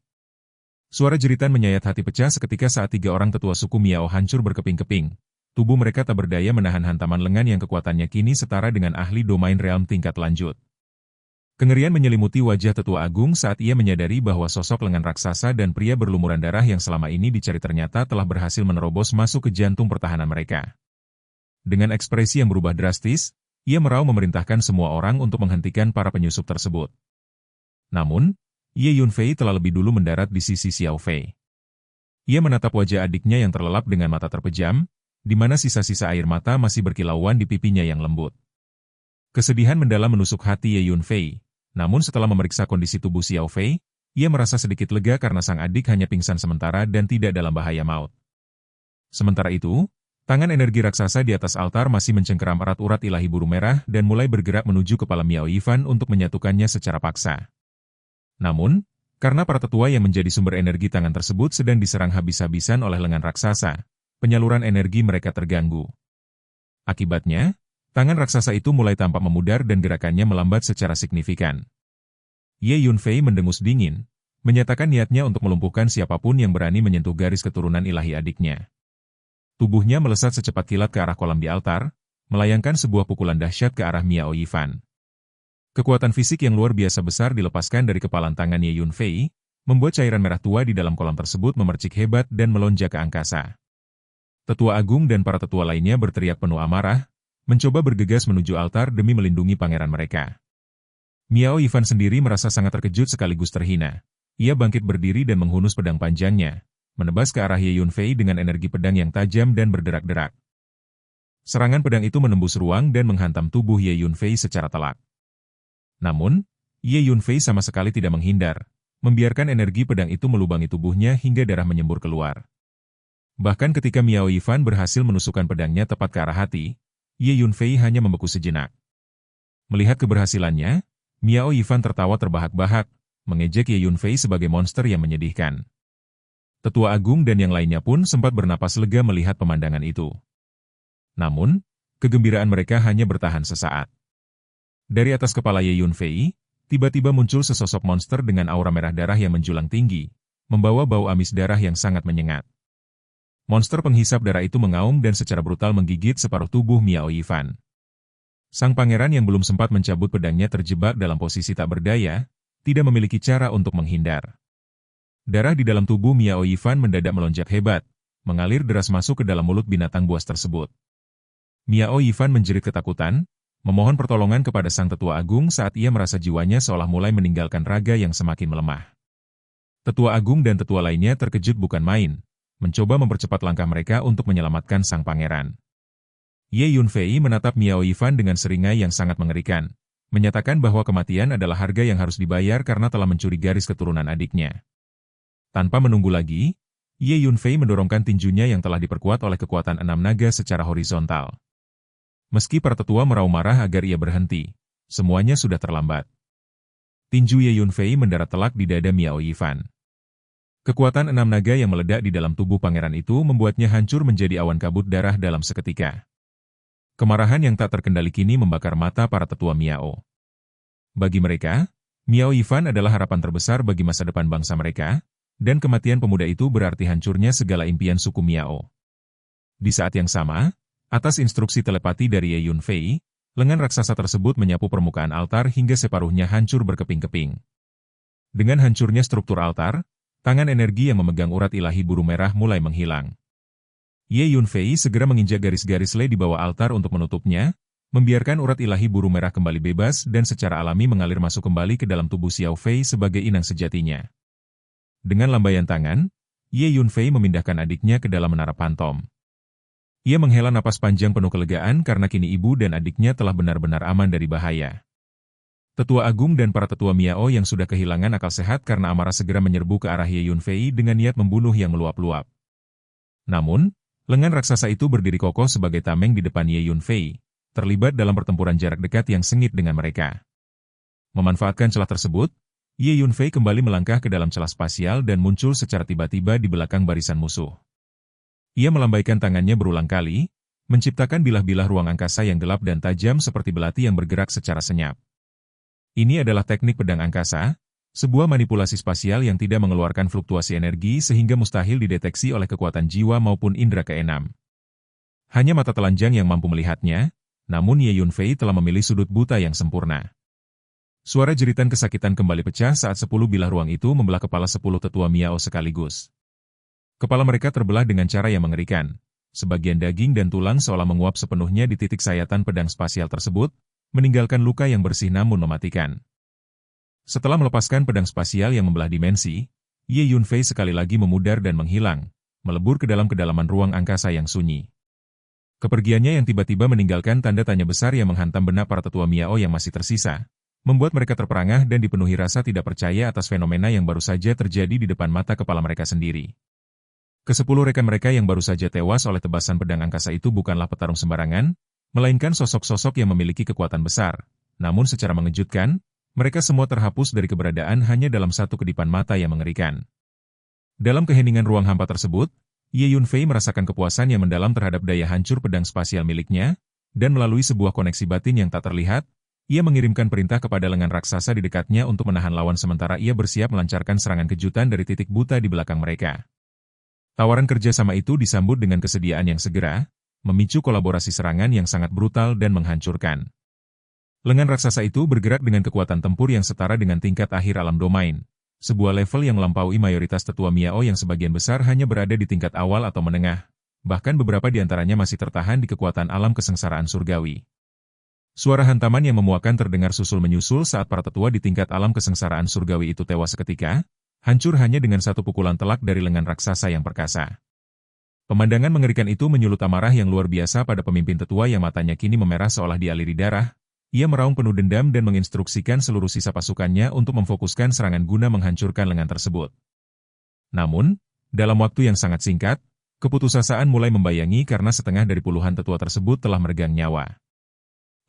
Suara jeritan menyayat hati pecah seketika saat 3 orang tetua suku Miao hancur berkeping-keping. Tubuh mereka tak berdaya menahan hantaman lengan yang kekuatannya kini setara dengan ahli domain realm tingkat lanjut. Kengerian menyelimuti wajah tetua agung saat ia menyadari bahwa sosok lengan raksasa dan pria berlumuran darah yang selama ini dicari ternyata telah berhasil menerobos masuk ke jantung pertahanan mereka. Dengan ekspresi yang berubah drastis, ia merau memerintahkan semua orang untuk menghentikan para penyusup tersebut. Namun, Ye Yunfei telah lebih dulu mendarat di sisi Xiao Fei. Ia menatap wajah adiknya yang terlelap dengan mata terpejam, di mana sisa-sisa air mata masih berkilauan di pipinya yang lembut. Kesedihan mendalam menusuk hati Ye Yunfei, namun setelah memeriksa kondisi tubuh Xiao Fei, ia merasa sedikit lega karena sang adik hanya pingsan sementara dan tidak dalam bahaya maut. Sementara itu, tangan energi raksasa di atas altar masih mencengkeram erat-urat ilahi buru merah dan mulai bergerak menuju kepala Miao Yifan untuk menyatukannya secara paksa. Namun, karena para tetua yang menjadi sumber energi tangan tersebut sedang diserang habis-habisan oleh lengan raksasa, penyaluran energi mereka terganggu. Akibatnya, tangan raksasa itu mulai tampak memudar dan gerakannya melambat secara signifikan. Ye Yunfei mendengus dingin, menyatakan niatnya untuk melumpuhkan siapapun yang berani menyentuh garis keturunan ilahi adiknya. Tubuhnya melesat secepat kilat ke arah kolam di altar, melayangkan sebuah pukulan dahsyat ke arah Miao Yifan. Kekuatan fisik yang luar biasa besar dilepaskan dari kepalan tangan Ye Yunfei, membuat cairan merah tua di dalam kolam tersebut memercik hebat dan melonjak ke angkasa. Tetua agung dan para tetua lainnya berteriak penuh amarah, mencoba bergegas menuju altar demi melindungi pangeran mereka. Miao Yifan sendiri merasa sangat terkejut sekaligus terhina. Ia bangkit berdiri dan menghunus pedang panjangnya, menebas ke arah Ye Yunfei dengan energi pedang yang tajam dan berderak-derak. Serangan pedang itu menembus ruang dan menghantam tubuh Ye Yunfei secara telak. Namun, Ye Yunfei sama sekali tidak menghindar, membiarkan energi pedang itu melubangi tubuhnya hingga darah menyembur keluar. Bahkan ketika Miao Yifan berhasil menusukkan pedangnya tepat ke arah hati, Ye Yunfei hanya membeku sejenak. Melihat keberhasilannya, Miao Yifan tertawa terbahak-bahak, mengejek Ye Yunfei sebagai monster yang menyedihkan. Tetua agung dan yang lainnya pun sempat bernapas lega melihat pemandangan itu. Namun, kegembiraan mereka hanya bertahan sesaat. Dari atas kepala Ye Yunfei, tiba-tiba muncul sesosok monster dengan aura merah darah yang menjulang tinggi, membawa bau amis darah yang sangat menyengat. Monster penghisap darah itu mengaum dan secara brutal menggigit separuh tubuh Miao Yifan. Sang pangeran yang belum sempat mencabut pedangnya terjebak dalam posisi tak berdaya, tidak memiliki cara untuk menghindar. Darah di dalam tubuh Miao Yifan mendadak melonjak hebat, mengalir deras masuk ke dalam mulut binatang buas tersebut. Miao Yifan menjerit ketakutan, memohon pertolongan kepada sang tetua agung saat ia merasa jiwanya seolah mulai meninggalkan raga yang semakin melemah. Tetua agung dan tetua lainnya terkejut bukan main, mencoba mempercepat langkah mereka untuk menyelamatkan sang pangeran. Ye Yunfei menatap Miao Yifan dengan seringai yang sangat mengerikan, menyatakan bahwa kematian adalah harga yang harus dibayar karena telah mencuri garis keturunan adiknya. Tanpa menunggu lagi, Ye Yunfei mendorongkan tinjunya yang telah diperkuat oleh kekuatan 6 naga secara horizontal. Meski para tetua merau marah agar ia berhenti, semuanya sudah terlambat. Tinju Ye Yunfei mendarat telak di dada Miao Yifan. Kekuatan 6 naga yang meledak di dalam tubuh pangeran itu membuatnya hancur menjadi awan kabut darah dalam seketika. Kemarahan yang tak terkendali kini membakar mata para tetua Miao. Bagi mereka, Miao Yifan adalah harapan terbesar bagi masa depan bangsa mereka, dan kematian pemuda itu berarti hancurnya segala impian suku Miao. Di saat yang sama, atas instruksi telepati dari Ye Yunfei, lengan raksasa tersebut menyapu permukaan altar hingga separuhnya hancur berkeping-keping. Dengan hancurnya struktur altar, tangan energi yang memegang urat ilahi buru merah mulai menghilang. Ye Yunfei segera menginjak garis-garis Le di bawah altar untuk menutupnya, membiarkan urat ilahi buru merah kembali bebas dan secara alami mengalir masuk kembali ke dalam tubuh Xiao Fei sebagai inang sejatinya. Dengan lambaian tangan, Ye Yunfei memindahkan adiknya ke dalam menara pantom. Ia menghela napas panjang penuh kelegaan karena kini ibu dan adiknya telah benar-benar aman dari bahaya. Tetua agung dan para tetua Miao yang sudah kehilangan akal sehat karena amarah segera menyerbu ke arah Ye Yunfei dengan niat membunuh yang meluap-luap. Namun, lengan raksasa itu berdiri kokoh sebagai tameng di depan Ye Yunfei, terlibat dalam pertempuran jarak dekat yang sengit dengan mereka. Memanfaatkan celah tersebut, Ye Yunfei kembali melangkah ke dalam celah spasial dan muncul secara tiba-tiba di belakang barisan musuh. Ia melambaikan tangannya berulang kali, menciptakan bilah-bilah ruang angkasa yang gelap dan tajam seperti belati yang bergerak secara senyap. Ini adalah teknik pedang angkasa, sebuah manipulasi spasial yang tidak mengeluarkan fluktuasi energi sehingga mustahil dideteksi oleh kekuatan jiwa maupun indera keenam. Hanya mata telanjang yang mampu melihatnya, namun Ye Yunfei telah memilih sudut buta yang sempurna. Suara jeritan kesakitan kembali pecah saat 10 bilah ruang itu membelah kepala 10 tetua Miao sekaligus. Kepala mereka terbelah dengan cara yang mengerikan. Sebagian daging dan tulang seolah menguap sepenuhnya di titik sayatan pedang spasial tersebut, meninggalkan luka yang bersih namun mematikan. Setelah melepaskan pedang spasial yang membelah dimensi, Ye Yunfei sekali lagi memudar dan menghilang, melebur ke dalam kedalaman ruang angkasa yang sunyi. Kepergiannya yang tiba-tiba meninggalkan tanda tanya besar yang menghantam benak para tetua Miao yang masih tersisa, membuat mereka terperangah dan dipenuhi rasa tidak percaya atas fenomena yang baru saja terjadi di depan mata kepala mereka sendiri. Ke-10 rekan mereka yang baru saja tewas oleh tebasan pedang angkasa itu bukanlah petarung sembarangan, melainkan sosok-sosok yang memiliki kekuatan besar. Namun secara mengejutkan, mereka semua terhapus dari keberadaan hanya dalam satu kedipan mata yang mengerikan. Dalam keheningan ruang hampa tersebut, Ye Yunfei merasakan kepuasan yang mendalam terhadap daya hancur pedang spasial miliknya, dan melalui sebuah koneksi batin yang tak terlihat, ia mengirimkan perintah kepada lengan raksasa di dekatnya untuk menahan lawan sementara ia bersiap melancarkan serangan kejutan dari titik buta di belakang mereka. Tawaran kerjasama itu disambut dengan kesediaan yang segera, memicu kolaborasi serangan yang sangat brutal dan menghancurkan. Lengan raksasa itu bergerak dengan kekuatan tempur yang setara dengan tingkat akhir alam domain, sebuah level yang melampaui mayoritas tetua Miao yang sebagian besar hanya berada di tingkat awal atau menengah, bahkan beberapa di antaranya masih tertahan di kekuatan alam kesengsaraan surgawi. Suara hantaman yang memuakan terdengar susul-menyusul saat para tetua di tingkat alam kesengsaraan surgawi itu tewas seketika, hancur hanya dengan satu pukulan telak dari lengan raksasa yang perkasa. Pemandangan mengerikan itu menyulut amarah yang luar biasa pada pemimpin tetua yang matanya kini memerah seolah dialiri darah. Ia meraung penuh dendam dan menginstruksikan seluruh sisa pasukannya untuk memfokuskan serangan guna menghancurkan lengan tersebut. Namun, dalam waktu yang sangat singkat, keputusasaan mulai membayangi karena setengah dari puluhan tetua tersebut telah meregang nyawa.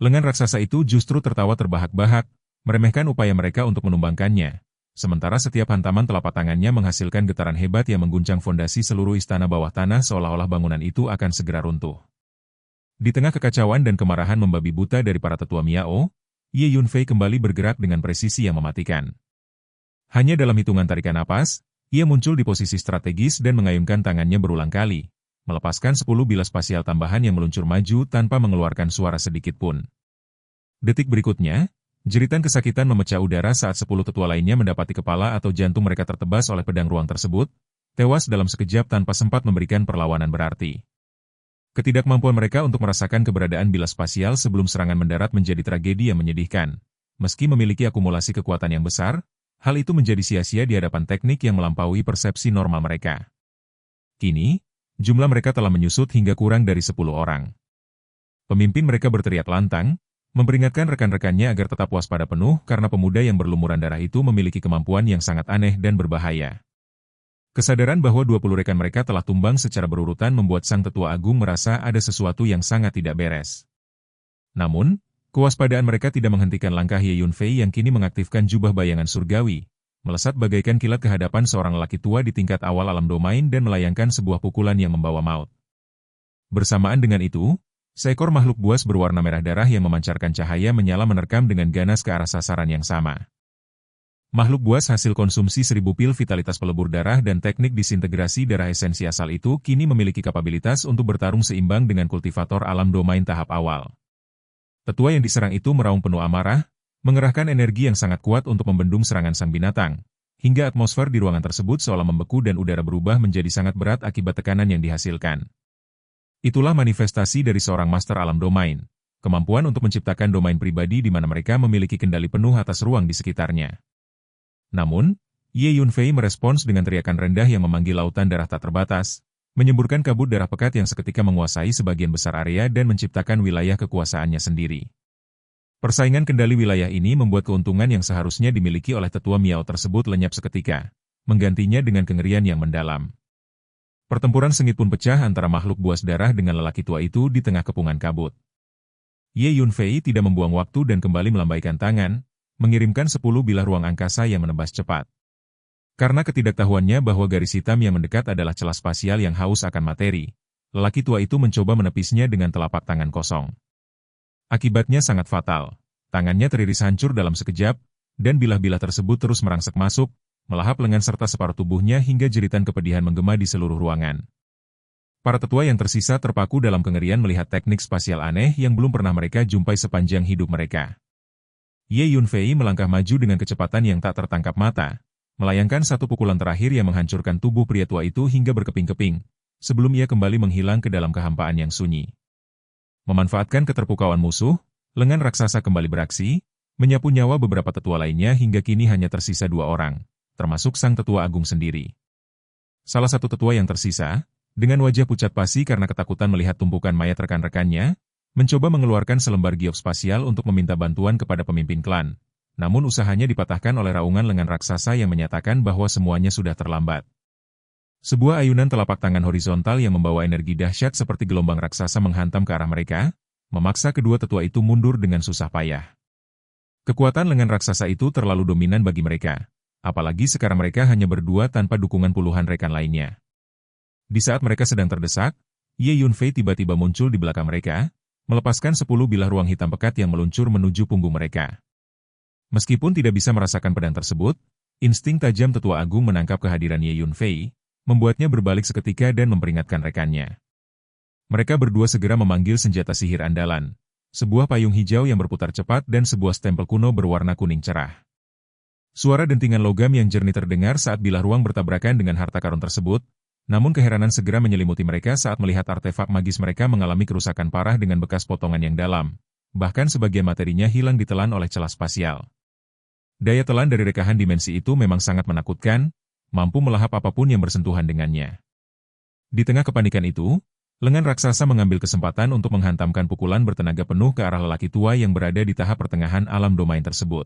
Lengan raksasa itu justru tertawa terbahak-bahak, meremehkan upaya mereka untuk menumbangkannya, sementara setiap hantaman telapak tangannya menghasilkan getaran hebat yang mengguncang fondasi seluruh istana bawah tanah seolah-olah bangunan itu akan segera runtuh. Di tengah kekacauan dan kemarahan membabi buta dari para tetua Miao, Ye Yunfei kembali bergerak dengan presisi yang mematikan. Hanya dalam hitungan tarikan napas, ia muncul di posisi strategis dan mengayunkan tangannya berulang kali, melepaskan 10 bilah spasial tambahan yang meluncur maju tanpa mengeluarkan suara sedikit pun. Detik berikutnya, jeritan kesakitan memecah udara saat 10 tetua lainnya mendapati kepala atau jantung mereka tertebas oleh pedang ruang tersebut, tewas dalam sekejap tanpa sempat memberikan perlawanan berarti. Ketidakmampuan mereka untuk merasakan keberadaan bilah spasial sebelum serangan mendarat menjadi tragedi yang menyedihkan. Meski memiliki akumulasi kekuatan yang besar, hal itu menjadi sia-sia di hadapan teknik yang melampaui persepsi normal mereka. Kini, jumlah mereka telah menyusut hingga kurang dari 10 orang. Pemimpin mereka berteriak lantang, memperingatkan rekan-rekannya agar tetap waspada penuh karena pemuda yang berlumuran darah itu memiliki kemampuan yang sangat aneh dan berbahaya. Kesadaran bahwa 20 rekan mereka telah tumbang secara berurutan membuat sang tetua agung merasa ada sesuatu yang sangat tidak beres. Namun, kewaspadaan mereka tidak menghentikan langkah Ye Yunfei yang kini mengaktifkan jubah bayangan surgawi, melesat bagaikan kilat ke hadapan seorang lelaki tua di tingkat awal alam domain dan melayangkan sebuah pukulan yang membawa maut. Bersamaan dengan itu, seekor makhluk buas berwarna merah darah yang memancarkan cahaya menyala menerkam dengan ganas ke arah sasaran yang sama. Makhluk buas hasil konsumsi 1000 pil vitalitas pelebur darah dan teknik disintegrasi darah esensi asal itu kini memiliki kapabilitas untuk bertarung seimbang dengan kultivator alam domain tahap awal. Tetua yang diserang itu meraung penuh amarah, mengerahkan energi yang sangat kuat untuk membendung serangan sang binatang, hingga atmosfer di ruangan tersebut seolah membeku dan udara berubah menjadi sangat berat akibat tekanan yang dihasilkan. Itulah manifestasi dari seorang master alam domain, kemampuan untuk menciptakan domain pribadi di mana mereka memiliki kendali penuh atas ruang di sekitarnya. Namun, Ye Yunfei merespons dengan teriakan rendah yang memanggil lautan darah tak terbatas, menyemburkan kabut darah pekat yang seketika menguasai sebagian besar area dan menciptakan wilayah kekuasaannya sendiri. Persaingan kendali wilayah ini membuat keuntungan yang seharusnya dimiliki oleh tetua Miao tersebut lenyap seketika, menggantinya dengan kengerian yang mendalam. Pertempuran sengit pun pecah antara makhluk buas darah dengan lelaki tua itu di tengah kepungan kabut. Ye Yunfei tidak membuang waktu dan kembali melambaikan tangan, mengirimkan 10 bilah ruang angkasa yang menebas cepat. Karena ketidaktahuannya bahwa garis hitam yang mendekat adalah celah spasial yang haus akan materi, lelaki tua itu mencoba menepisnya dengan telapak tangan kosong. Akibatnya sangat fatal. Tangannya teriris hancur dalam sekejap, dan bilah-bilah tersebut terus merangsek masuk, melahap lengan serta separuh tubuhnya hingga jeritan kepedihan menggema di seluruh ruangan. Para tetua yang tersisa terpaku dalam kengerian melihat teknik spasial aneh yang belum pernah mereka jumpai sepanjang hidup mereka. Ye Yunfei melangkah maju dengan kecepatan yang tak tertangkap mata, melayangkan satu pukulan terakhir yang menghancurkan tubuh pria tua itu hingga berkeping-keping, sebelum ia kembali menghilang ke dalam kehampaan yang sunyi. Memanfaatkan keterpukauan musuh, lengan raksasa kembali beraksi, menyapu nyawa beberapa tetua lainnya hingga kini hanya tersisa 2 orang, termasuk sang tetua agung sendiri. Salah satu tetua yang tersisa, dengan wajah pucat pasi karena ketakutan melihat tumpukan mayat rekan-rekannya, mencoba mengeluarkan selembar giok spasial untuk meminta bantuan kepada pemimpin klan. Namun usahanya dipatahkan oleh raungan lengan raksasa yang menyatakan bahwa semuanya sudah terlambat. Sebuah ayunan telapak tangan horizontal yang membawa energi dahsyat seperti gelombang raksasa menghantam ke arah mereka, memaksa kedua tetua itu mundur dengan susah payah. Kekuatan lengan raksasa itu terlalu dominan bagi mereka, apalagi sekarang mereka hanya berdua tanpa dukungan puluhan rekan lainnya. Di saat mereka sedang terdesak, Ye Yunfei tiba-tiba muncul di belakang mereka, melepaskan 10 bilah ruang hitam pekat yang meluncur menuju punggung mereka. Meskipun tidak bisa merasakan pedang tersebut, insting tajam tetua agung menangkap kehadiran Ye Yunfei, membuatnya berbalik seketika dan memperingatkan rekannya. Mereka berdua segera memanggil senjata sihir andalan, sebuah payung hijau yang berputar cepat dan sebuah stempel kuno berwarna kuning cerah. Suara dentingan logam yang jernih terdengar saat bilah ruang bertabrakan dengan harta karun tersebut, namun keheranan segera menyelimuti mereka saat melihat artefak magis mereka mengalami kerusakan parah dengan bekas potongan yang dalam, bahkan sebagian materinya hilang ditelan oleh celah spasial. Daya telan dari rekahan dimensi itu memang sangat menakutkan, mampu melahap apapun yang bersentuhan dengannya. Di tengah kepanikan itu, lengan raksasa mengambil kesempatan untuk menghantamkan pukulan bertenaga penuh ke arah lelaki tua yang berada di tahap pertengahan alam domain tersebut.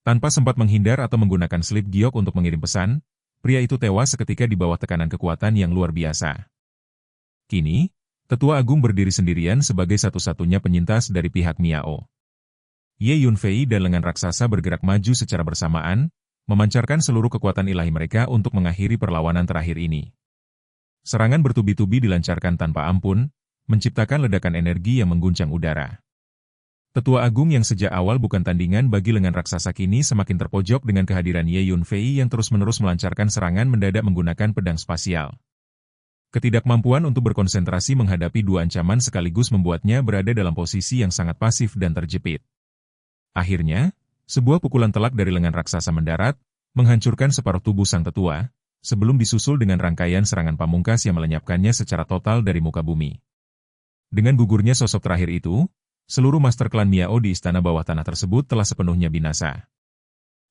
Tanpa sempat menghindar atau menggunakan slip giok untuk mengirim pesan, pria itu tewas seketika di bawah tekanan kekuatan yang luar biasa. Kini, tetua agung berdiri sendirian sebagai satu-satunya penyintas dari pihak Miao. Ye Yunfei dan lengan raksasa bergerak maju secara bersamaan, memancarkan seluruh kekuatan ilahi mereka untuk mengakhiri perlawanan terakhir ini. Serangan bertubi-tubi dilancarkan tanpa ampun, menciptakan ledakan energi yang mengguncang udara. Tetua agung yang sejak awal bukan tandingan bagi lengan raksasa kini semakin terpojok dengan kehadiran Ye Yunfei yang terus-menerus melancarkan serangan mendadak menggunakan pedang spasial. Ketidakmampuan untuk berkonsentrasi menghadapi 2 ancaman sekaligus membuatnya berada dalam posisi yang sangat pasif dan terjepit. Akhirnya, sebuah pukulan telak dari lengan raksasa mendarat, menghancurkan separuh tubuh sang tetua, sebelum disusul dengan rangkaian serangan pamungkas yang melenyapkannya secara total dari muka bumi. Dengan gugurnya sosok terakhir itu, seluruh master klan Miao di istana bawah tanah tersebut telah sepenuhnya binasa.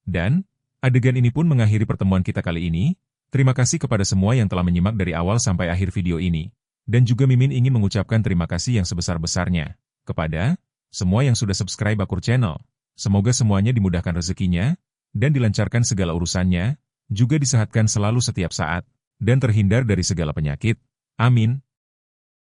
Dan, adegan ini pun mengakhiri pertemuan kita kali ini. Terima kasih kepada semua yang telah menyimak dari awal sampai akhir video ini. Dan juga Mimin ingin mengucapkan terima kasih yang sebesar-besarnya kepada semua yang sudah subscribe Akur Channel. Semoga semuanya dimudahkan rezekinya, dan dilancarkan segala urusannya, juga disehatkan selalu setiap saat, dan terhindar dari segala penyakit. Amin.